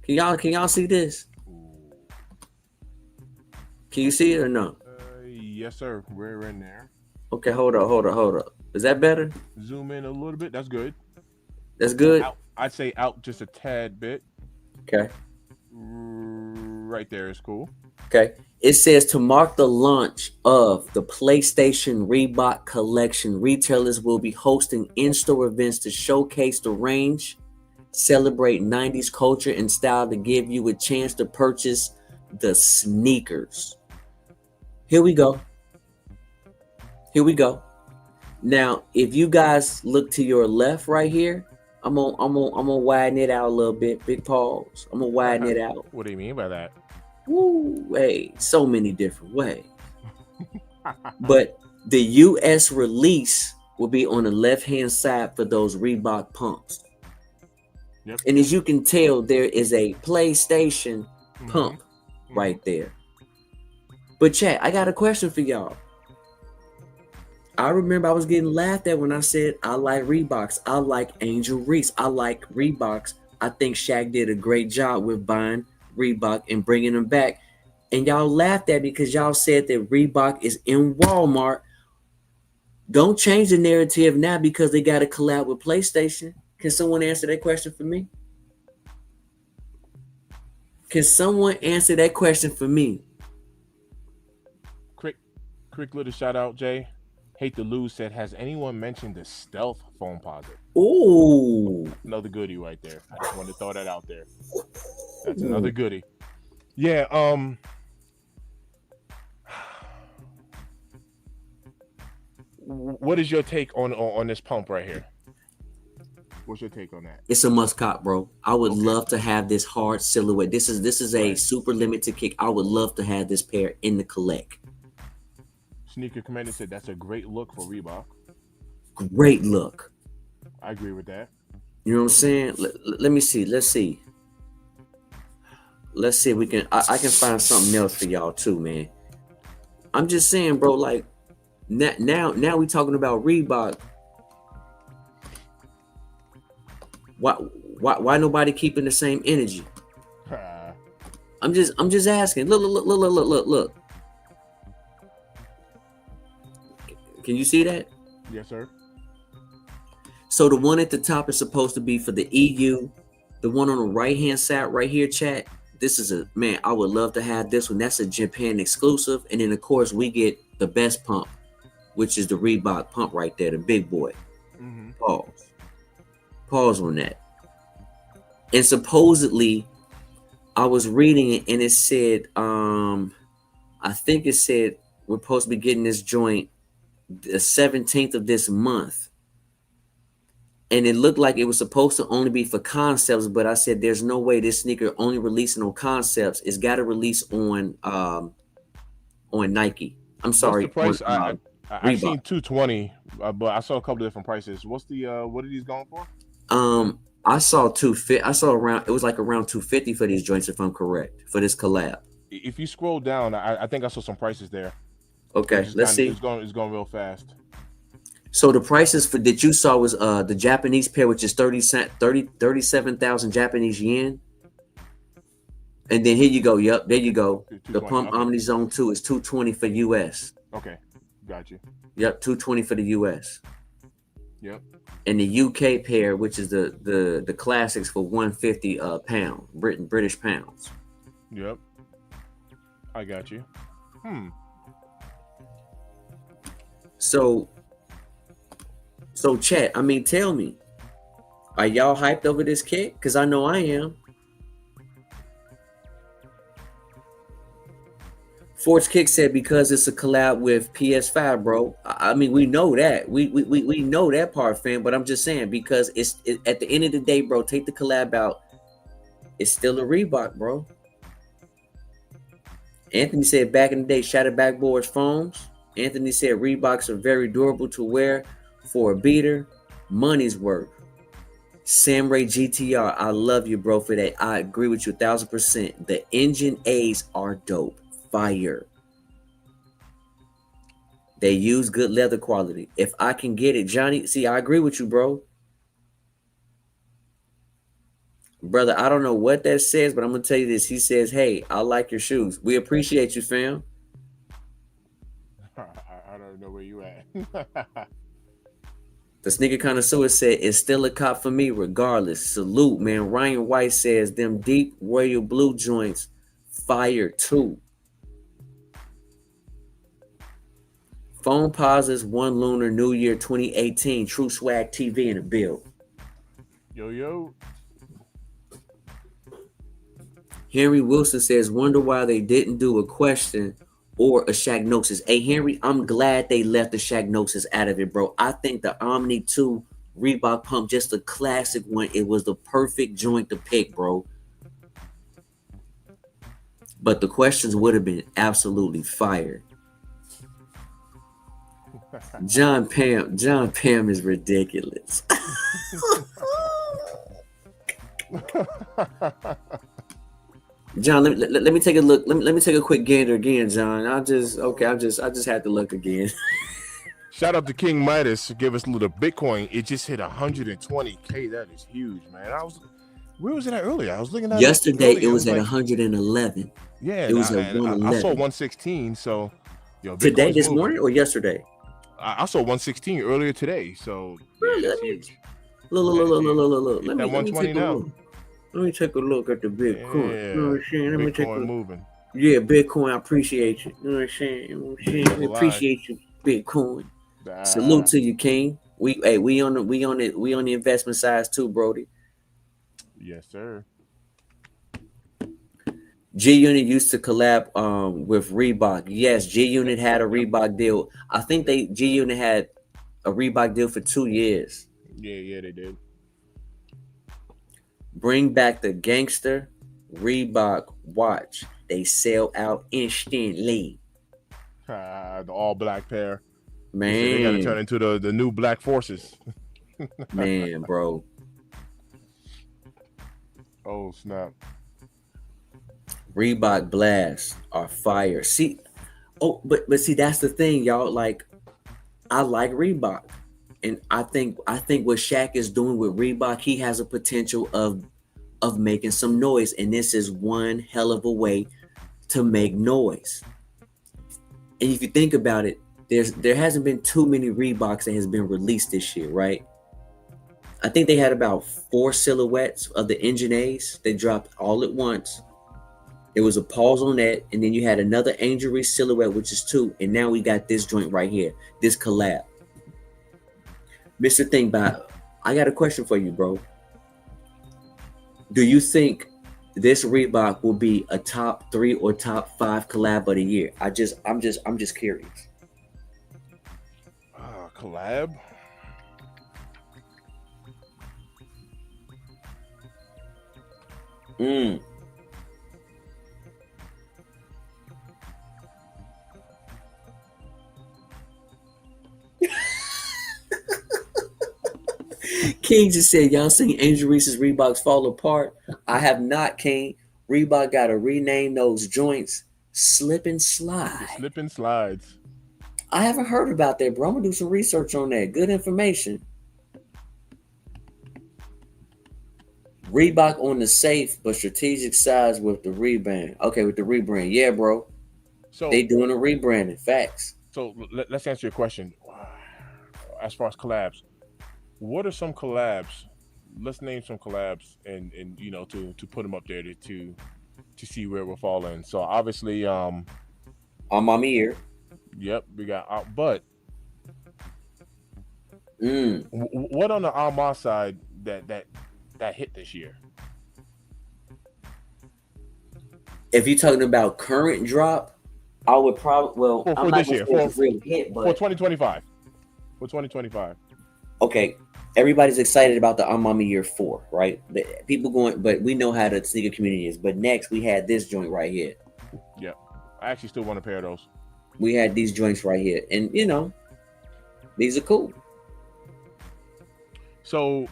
Can y'all see this? Can you see it or no? Yes, sir. We're in there. Okay, hold up. Is that better? Zoom in a little bit. That's good. That's good? I'd say out just a tad bit. Okay. Right there is cool. Okay. It says to mark the launch of the PlayStation Reebok collection, retailers will be hosting in-store events to showcase the range, celebrate 90s culture and style to give you a chance to purchase the sneakers. Here we go. Now, if you guys look to your left right here, I'm gonna widen it out a little bit. Big pause. I'm gonna widen it out. What do you mean by that? Woo, hey, so many different ways. But the US release will be on the left-hand side for those Reebok pumps. Yep. And as you can tell, there is a PlayStation pump right there. But chat, I got a question for y'all. I remember I was getting laughed at when I said I like Reeboks. I like Angel Reese. I like Reeboks I think Shaq did a great job with buying Reebok and bringing them back. And y'all laughed at me because y'all said that Reebok is in Walmart. Don't change the narrative now because they got to collab with PlayStation. Can someone answer that question for me? Can someone answer that question for me? Quick little shout out, Jay. Hate to lose said, has anyone mentioned the stealth foam posit? Ooh. Another goodie right there. I just wanted to throw that out there. That's another goodie. Yeah, what is your take on this pump right here? What's your take on that? It's a must cop, bro. I would love to have this hard silhouette. This is a super limited kick. I would love to have this pair in the collect. Sneaker Commander said that's a great look for Reebok. Great look. I agree with that. You know what I'm saying? Let me see. Let's see. Let's see if we can. I can find something else for y'all too, man. I'm just saying, bro. Like now we talking about Reebok. Why nobody keeping the same energy? I'm just asking. Look. Can you see that? Yes, sir. So the one at the top is supposed to be for the EU. The one on the right hand side right here, chat. This is a man. I would love to have this one. That's a Japan exclusive. And then of course we get the best pump, which is the Reebok pump right there, the big boy. Mm-hmm. Pause on that. And supposedly, I was reading it and it said, I think it said we're supposed to be getting this joint the 17th of this month. And it looked like it was supposed to only be for concepts, but I said there's no way this sneaker only releasing on concepts. It's got to release on Nike. I'm sorry. What's the price? I've seen 220, but I saw a couple of different prices. What's the what are these going for? I saw 250. I saw around. It was like around 250 for these joints, if I'm correct, for this collab. If you scroll down, I think I saw some prices there. Okay, let's see. It's going real fast. So the prices for that you saw was the Japanese pair, which is 37,000 Japanese yen. And then here you go. Yep, there you go. The Pump Omni Zone 2 is 220 for US. Okay, got you. Yep, 220 for the US. Yep. And the UK pair, which is the classics, for 150 pound, British pounds. Yep. I got you. So chat, I mean, tell me, are y'all hyped over this kick? Because I know I am. Forge Kick said because it's a collab with PS5, bro. I mean, we know that. We know that part, fam. But I'm just saying, because it's at the end of the day, bro, take the collab out. It's still a Reebok, bro. Anthony said back in the day, shattered backboards foams. Anthony said Reeboks are very durable to wear for a beater. Money's worth. Sam Ray GTR, I love you, bro, for that. I agree with you 1,000%. The engine A's are dope. Fire. They use good leather quality. If I can get it, Johnny, see, I agree with you, bro. Brother, I don't know what that says, but I'm going to tell you this. He says, hey, I like your shoes. We appreciate you, fam. I don't know where you at. The sneaker connoisseur said, it's still a cop for me regardless. Salute, man. Ryan White says, them deep royal blue joints, fire too. Phone pauses, one lunar New Year 2018. True Swag TV in the build. Yo. Henry Wilson says, wonder why they didn't do a question or a Shagnosis. Hey, Henry, I'm glad they left the Shagnosis out of it, bro. I think the Omni 2 Reebok pump, just a classic one. It was the perfect joint to pick, bro. But the questions would have been absolutely fire. John Pam is ridiculous. John, let me take a look. Let me take a quick gander again, John. I just had to look again. Shout out to King Midas to give us a little Bitcoin. It just hit 120K. That is huge, man. Where was it at earlier? I was looking at Yesterday it it was at like 111. yeah, It was at I saw 111. 116. So yo, Today, Bitcoin's this moving. morning, or yesterday? I saw 116 earlier today. So yeah, Really? that's huge. Look. It's at Let me 120 take a now. look. Let me take a look at the Bitcoin. You know Yeah, what I'm saying? Let me take a Bitcoin look. moving. Yeah, Bitcoin, I appreciate you. You know what I'm saying? You know what I'm saying? We Double I. appreciate you, Bitcoin. Salute Ah, to you, King. We on the investment side too, Brody. yes, sir. G Unit used to collab with Reebok. Yes, G Yep, Unit had a yep. Reebok deal. I think G Unit had a Reebok deal for 2 years. Yeah, they did. Bring back the gangster Reebok watch. They sell out instantly. The all black pair. They said they got to turn Man, into the new black forces. man, bro. Oh snap! Reebok Blast are fire. See, but see, that's the thing, y'all. Like, I like Reebok, and I think what Shaq is doing with Reebok, he has a potential of making some noise, and this is one hell of a way to make noise. And if you think about it, there hasn't been too many Reeboks that has been released this year, right? I think they had about 4 silhouettes of the Engine A's. They dropped all at once. There was a pause on that, and then you had another Angel Reese silhouette, which is 2, and now we got this joint right here, this collab. Mr. Thingbot, I got a question for you, bro. Do you think this Reebok will be a top 3 or top 5 collab of the year? I'm just curious. Collab. King just said, y'all seen Angel Reese's Reeboks fall apart? I have not, King. Reebok got to rename those joints Slip and Slide. The slip and slides. I haven't heard about that, bro. I'm going to do some research on that. Good information. Reebok on the safe but strategic sides with the rebrand. Okay, with the rebrand. Yeah, bro. So they doing a rebranding. Facts. So let's answer your question. As far as collabs, what are some collabs? Let's name some collabs and you know to put them up there to see where we're falling. So obviously, on Mommy Ear. Yep, we got. But Mm. What on the Alma side that hit this year? If you're talking about current drop, I would probably for this year for real hit, but for 2025. For 2025. Okay, everybody's excited about the Amami Year 4, right? People going, but we know how the sneaker community is. But next, we had this joint right here. Yep, I actually still want a pair of those. We had these joints right here, and you know, these are cool. So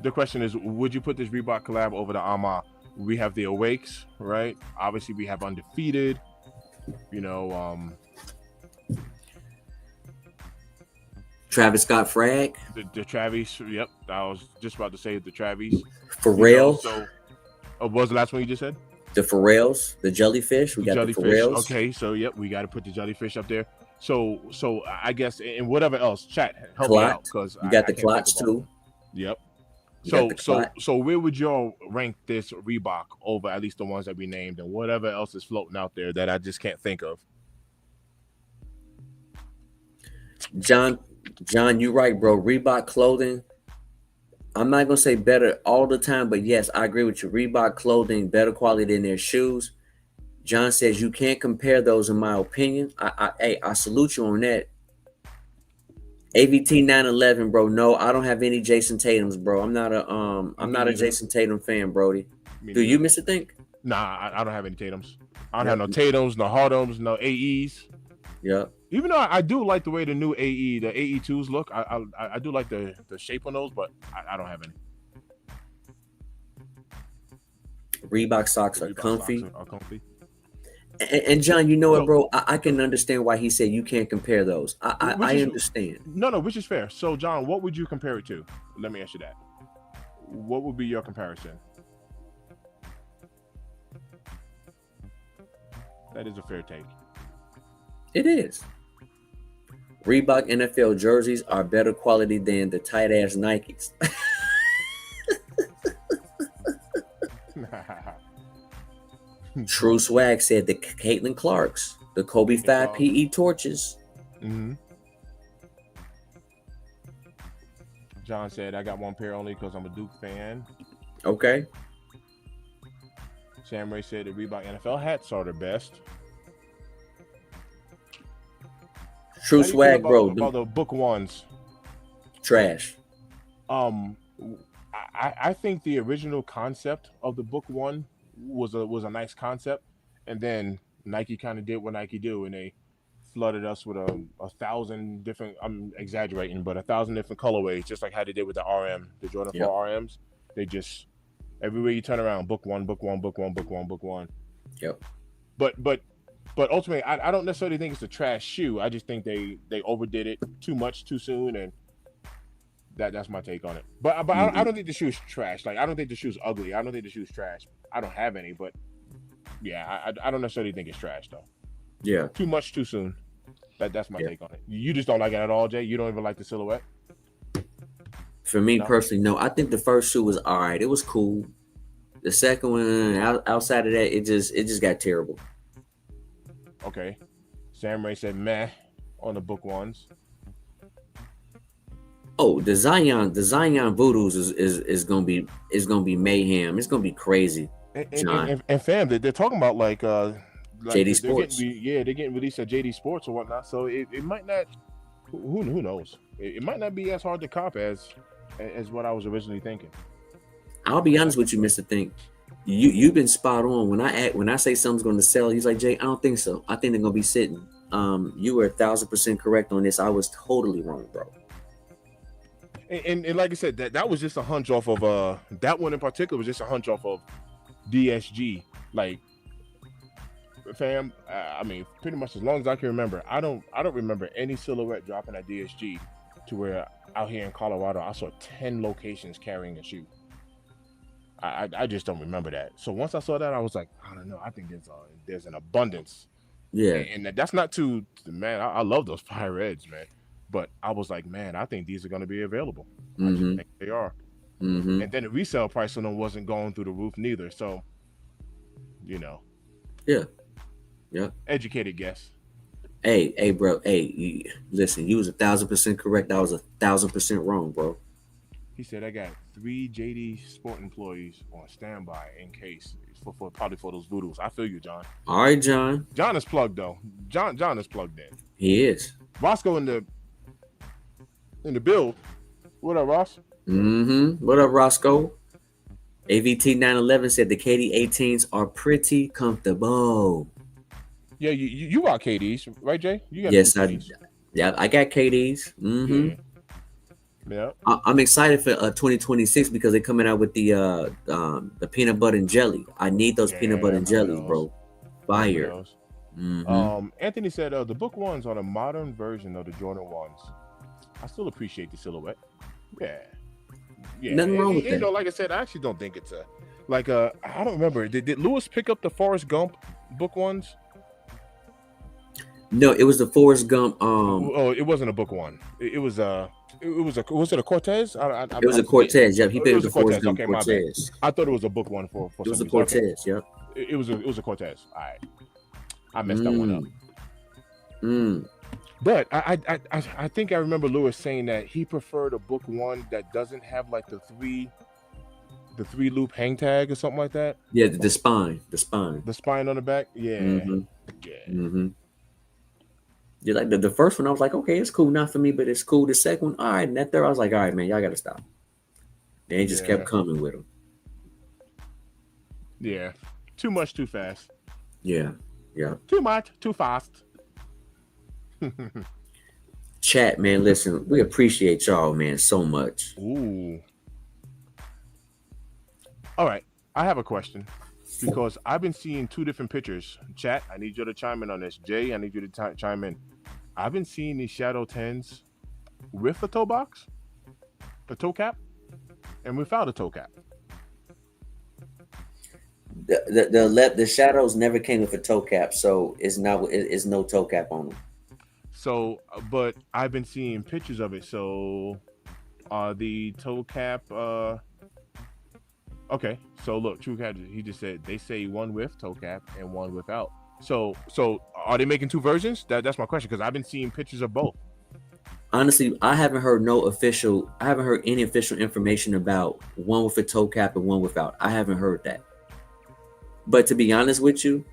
the question is, would you put this Reebok collab over the Alma? We have the Awakes, right? Obviously, we have Undefeated. You know, Travis Scott Frag. The Travis. Yep, I was just about to say the Travis. Pharrell. So, what was the last one you just said? The Pharrells, the Jellyfish. We got the Pharrells. Okay, so yep, we got to put the Jellyfish up there. So I guess and whatever else, chat help me out because you got the Clutch too. Yep. So where would y'all rank this Reebok over at least the ones that we named and whatever else is floating out there that I just can't think of? John, you're right, bro. Reebok clothing. I'm not gonna say better all the time, but yes, I agree with you. Reebok clothing better quality than their shoes. John says you can't compare those, in my opinion. I salute you on that. AVT 911, bro. No, I don't have any Jason Tatum's, bro. I'm not a Jason Tatum fan, Brody. Do you, Mr. Think? Nah, I don't have any Tatums. I don't have no Tatums, no Hardems, no AEs. Yeah. Even though I do like the way the new the AE2s look, I do like the shape on those, but I don't have any. Reebok socks are comfy. Are comfy. And John, you know what, bro? I can understand why he said you can't compare those. I understand. No, which is fair. So, John, what would you compare it to? Let me ask you that. what would be your comparison? That is a fair take. It is. Reebok NFL jerseys are better quality than the tight ass Nikes. True Swag said the Caitlin Clarks, the Kobe 5 PE torches. Mm-hmm. John said, I got one pair only because I'm a Duke fan. Okay. Sam Ray said the Reebok NFL hats are the best. True Swag, bro. About the Book Ones. Trash. I think the original concept of the Book One was a nice concept, and then Nike kind of did what Nike do, and they flooded us with a 1,000 different. I'm exaggerating, but 1,000 different colorways, just like how they did with the RM, the Jordan 4 RMs. They just everywhere you turn around, Book One, Book One, Book One, Book One, Book One. Yep. But ultimately, I don't necessarily think it's a trash shoe. I just think they overdid it too much too soon, and that's my take on it. But I don't think the shoe's trash. Like, I don't think the shoe's ugly. I don't think the shoe's trash. I don't have any, but yeah, I don't necessarily think it's trash though. Yeah. Too much too soon. That's my take on it. You just don't like it at all, Jay? You don't even like the silhouette? For me personally, no. I think the first shoe was all right. It was cool. The second one, outside of that, it just got terrible. Okay. Sam Ray said meh on the Book Ones. Oh, the Zion Voodoos is gonna be mayhem. It's gonna be crazy. And fam, they're talking about like JD Sports. They're getting released at JD Sports or whatnot. So it might not. Who knows? It might not be as hard to cop as what I was originally thinking. I'll be honest with you, Mr. Think. You've been spot on. When I say something's going to sell, he's like, Jay, I don't think so. I think they're going to be sitting. You were 1,000% correct on this. I was totally wrong, bro. And like I said, that was just a hunch off of that one in particular was just a hunch off of DSG. Like, fam, I mean, pretty much as long as I can remember, I don't remember any silhouette dropping at DSG to where out here in Colorado I saw 10 locations carrying a shoe. I just don't remember that. So once I saw that, I was like, I don't know. I think there's an abundance. Yeah. And that's not too, man, I love those Fire Reds, man. But I was like, man, I think these are going to be available. I just think they are. Mm-hmm. And then the resale price on them wasn't going through the roof neither. So, you know. Yeah. Yeah. Educated guess. Hey, bro. Hey, listen, you was 1,000% correct. I was 1,000% wrong, bro. He said, I got 3 JD Sport employees on standby in case for probably for those Voodoos. I feel you, John. All right, John. John is plugged though. John is plugged in. He is. Roscoe in the build. What up, Ross? Mm-hmm. What up, Roscoe? AVT 911 said the KD 18s are pretty comfortable. Yeah, you rock KDs, right, Jay? You got KDs. I got KDs. Mm-hmm. Yeah. I'm excited for 2026 because they're coming out with the peanut butter and jelly. I need those peanut butter and jellies, bro. Fire. Mm-hmm. Anthony said the Book Ones are a modern version of the Jordan ones. I still appreciate the silhouette. Yeah. Nothing wrong with that. You know, like I said, I actually don't think it's I don't remember. Did Lewis pick up the Forrest Gump Book Ones? No, it was the Forrest Gump. Oh, it wasn't a Book One. Was it a Cortez? It was a Cortez. Yep, he picked up the Forrest Gump Cortez. I thought it was a Book One for it was a Cortez. Yep. It was a Cortez. All right, I messed that one up. But I think I remember Lewis saying that he preferred a Book One that doesn't have like the three loop hang tag or something like that. Yeah, the spine on the back. Yeah. Mm-hmm. Yeah. Mm-hmm. Yeah, like the first one, I was like, okay, it's cool, not for me, but it's cool. The second one, all right, and that third, I was like, all right, man, y'all got to stop. They just kept coming with them. Yeah, too much, too fast. Yeah. Too much, too fast. Chat, man, listen, we appreciate y'all, man, so much. Ooh. All right, I have a question. Because I've been seeing 2 different pictures. Chat, I need you to chime in on this. Jay, I need you to chime in. I've been seeing these Shadow 10s with a toe box, a toe cap. and without a toe cap. The shadows never came with a toe cap, so it's no toe cap on them. So, but I've been seeing pictures of it. So, the toe cap. Okay. So look, True Cat. He just said they say one with toe cap and one without. So are they making two versions? That's my question because I've been seeing pictures of both. Honestly, I haven't heard any official information about one with a toe cap and one without. I haven't heard that. But to be honest with you,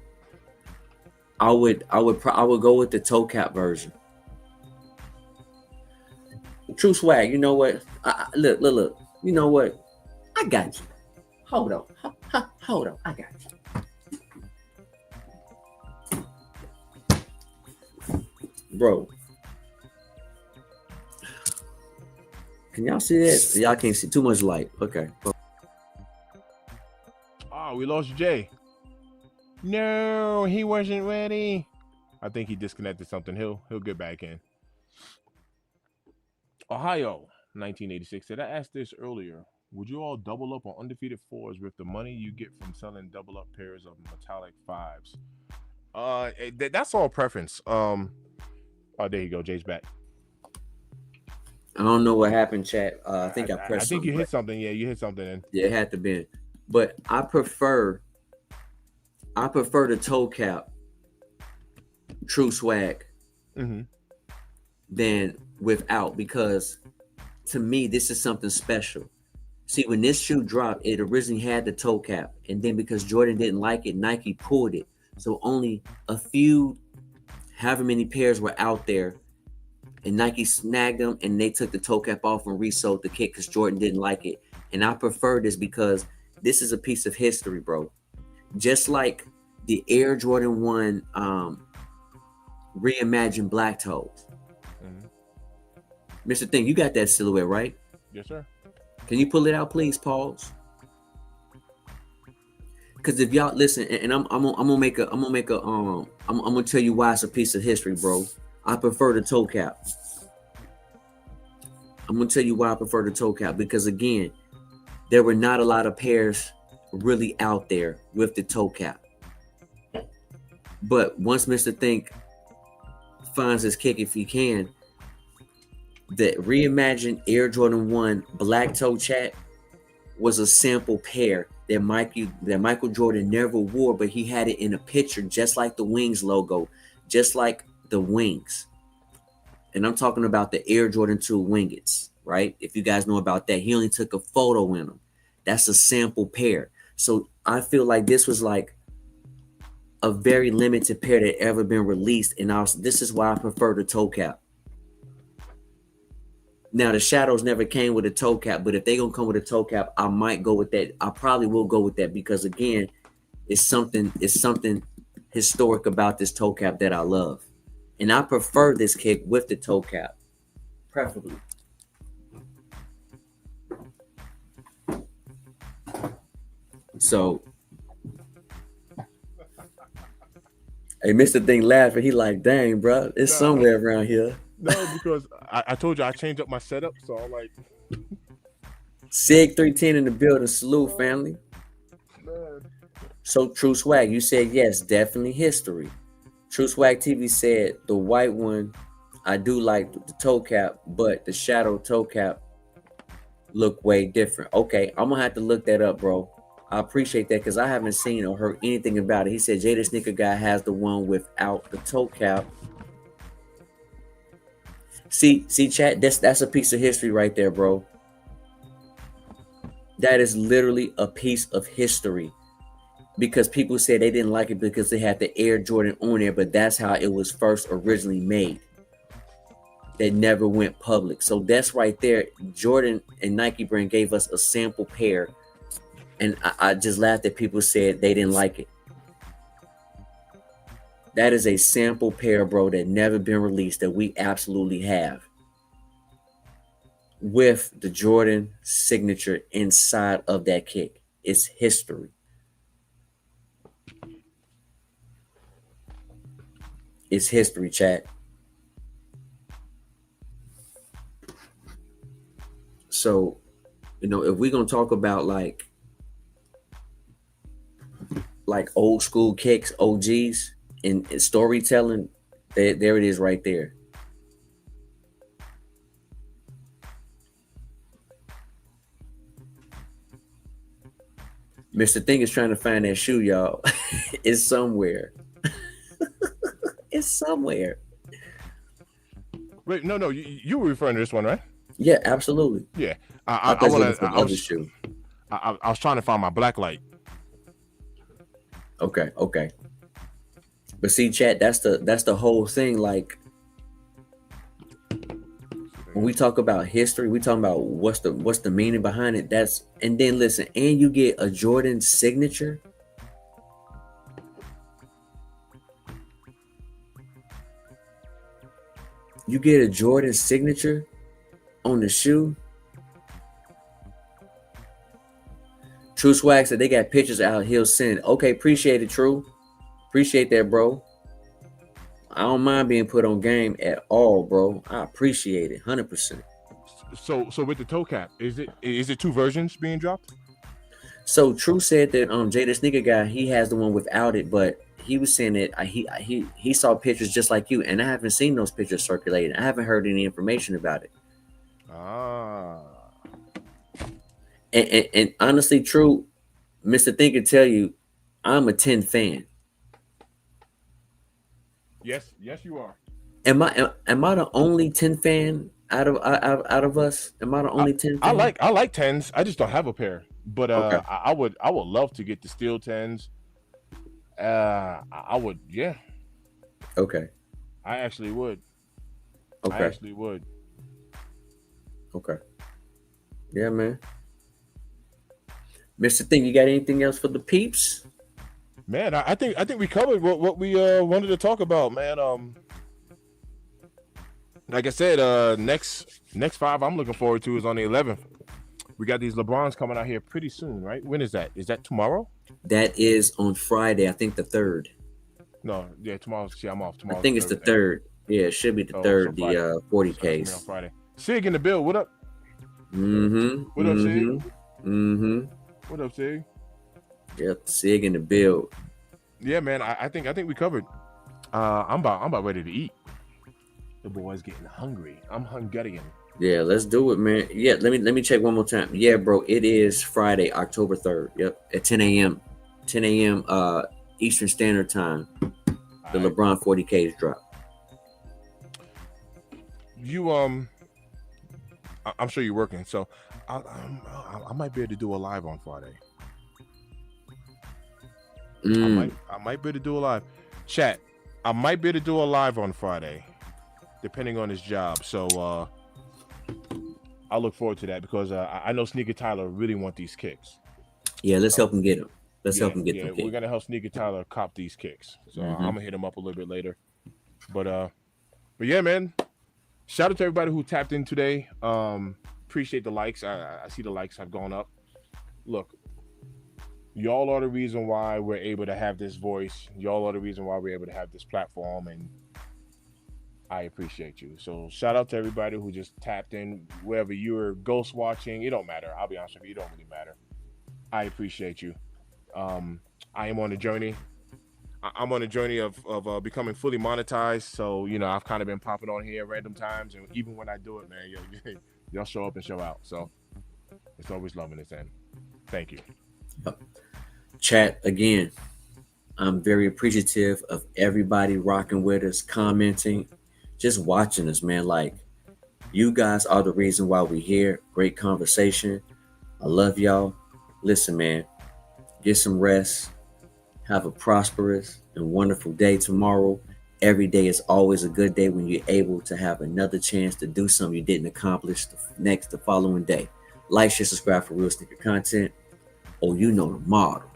I would go with the toe cap version. True swag. You know what? Look. You know what? I got you. Hold on. Hold on. I got you, bro. Can y'all see that? Y'all can't see too much light. Okay. Oh, we lost Jay. No, he wasn't ready. I think he disconnected something. He'll get back in. Ohio, 1986. Did I ask this earlier? Would you all double up on undefeated fours with the money you get from selling double up pairs of metallic fives? That's all preference. Oh, there you go. Jay's back. I don't know what happened, chat. I think I I pressed think you something. hit something. Yeah, you hit something. And Yeah, it had to be. But I prefer the toe cap true swag than without, because to me this is something special. See, when this shoe dropped, it originally had the toe cap, and then because Jordan didn't like it, Nike pulled it. So only a few, however many pairs were out there, and Nike snagged them and they took the toe cap off and resold the kit because Jordan didn't like it. And I prefer this because this is a piece of history, bro. Just like the Air Jordan 1 reimagined black toes. Mr. Thing, you got that silhouette, right? Yes, sir. Can you pull it out, please? Pause. Because if y'all listen, and I'm gonna tell you why it's a piece of history, bro. I prefer the toe cap. I'm gonna tell you why I prefer the toe cap, because again, there were not a lot of pairs really out there with the toe cap. But once Mr. Think finds his kick, if he can, the reimagined Air Jordan 1 black toe chat was a sample pair that Michael Jordan never wore, but he had it in a picture just like the Wings logo, just like the Wings. And I'm talking about the Air Jordan 2 Wingets, right? If you guys know about that, he only took a photo in them. That's a sample pair. So I feel like this was like a very limited pair that ever been released, and this is why I prefer the toe cap. Now the shadows never came with a toe cap, but if they gonna come with a toe cap, I might go with that. I probably will go with that because again, it's something historic about this toe cap that I love, and I prefer this kick with the toe cap, preferably. So, hey, Mr. Thing laughing. He like, dang, bro, it's somewhere around here. No, because I told you I changed up my setup, so I'm like, Sig 310 in the building. Salute, family. man. So True Swag, you said yes, definitely history. True Swag TV said the white one, I do like the toe cap, but the shadow toe cap look way different. Okay, I'm gonna have to look that up, bro. I appreciate that because I haven't seen or heard anything about it. He said Jada Sneaker Guy has the one without the toe cap. See, chat, that's a piece of history right there, bro. That is literally a piece of history. Because people said they didn't like it because they had the Air Jordan on there, but that's how it was first originally made. That never went public. So that's right there. Jordan and Nike brand gave us a sample pair, and I just laughed that people said they didn't like it. That is a sample pair, bro, that never been released that we absolutely have, with the Jordan signature inside of that kick. It's history. It's history, chat. So You know, if we're gonna talk about like old school kicks, OGs, and storytelling, there it is right there. Mr. Thing is trying to find that shoe, y'all. It's somewhere. It's somewhere. Wait, no, you were referring to this one, right? Yeah, absolutely. Yeah, I I thought you want looking to. for the other shoe. I was trying to find my black light. Okay, okay. But see, chat, that's the whole thing. Like when we talk about history, we talking about what's the meaning behind it. That's and then listen, and you get a Jordan signature. You get a Jordan signature on the shoe. True Swag said they got pictures out. He'll send. Okay, appreciate it, True. Appreciate that, bro. I don't mind being put on game at all, bro. I appreciate it, 100%. So with the toe cap, is it two versions being dropped? So True said that Jay the sneaker guy, he has the one without it, but he was saying that he saw pictures just like you, and I haven't seen those pictures circulating. I haven't heard any information about it. Ah. And honestly, True, Mr. Thing can tell you, I'm a 10 fan. Yes, you are. Am I the only 10 fan out of us? Am I the only 10 fan? I like tens. I just don't have a pair. But Okay. I would love to get the steel tens. I would, yeah. Okay. I actually would. I Okay. actually would. Okay. Yeah, man. Mr. Thing, you got anything else for the peeps? Man, I think we covered what we wanted to talk about, man. Like I said, next 5 I'm looking forward to is on the 11th. We got these LeBrons coming out here pretty soon, right? When is that? Is that tomorrow? That is on Friday, I think the 3rd. No, yeah, tomorrow. See, I'm off tomorrow. I think it's the 3rd. Yeah, it should be the 3rd, the 40Ks. On Friday. Sig in the bill. What up? Mm-hmm. What up, Sig? Mm-hmm. What up, Sig? Yep, Sig in the build. Yeah, man. I think we covered. I'm about ready to eat. The boy's getting hungry. I'm Hungarian. Yeah, let's do it, man. Yeah, let me check one more time. Yeah, bro, it is Friday, October 3rd. Yep, at 10 a.m. 10 a.m. Eastern Standard Time. The LeBron 40Ks drop. You I'm sure you're working, so I might be able to do a live on Friday. I might be able to do a live. Chat, I might be able to do a live on Friday, depending on his job. So I look forward to that because I know Sneaker Tyler really want these kicks. Yeah, let's help him get them. Let's help him get them. We're gonna help Sneaker Tyler cop these kicks. So I'm gonna hit him up a little bit later. But yeah, man. Shout out to everybody who tapped in today. Appreciate the likes. I see the likes have gone up. Look, y'all are the reason why we're able to have this voice. Y'all are the reason why we're able to have this platform, and I appreciate you. So shout out to everybody who just tapped in, wherever you were ghost watching. It don't matter. I'll be honest with you. It don't really matter. I appreciate you. I am on a journey. I'm on a journey of becoming fully monetized. So, I've kind of been popping on here at random times. And even when I do it, man, y'all show up and show out. So it's always loving this end. Thank you. Chat, again, I'm very appreciative of everybody rocking with us, commenting, just watching us, man. Like, you guys are the reason why we're here. Great conversation. I love y'all. Listen, man, get some rest. Have a prosperous and wonderful day tomorrow. Every day is always a good day when you're able to have another chance to do something you didn't accomplish the following day. Like, share, subscribe for real sneaker content. Oh, you know the model.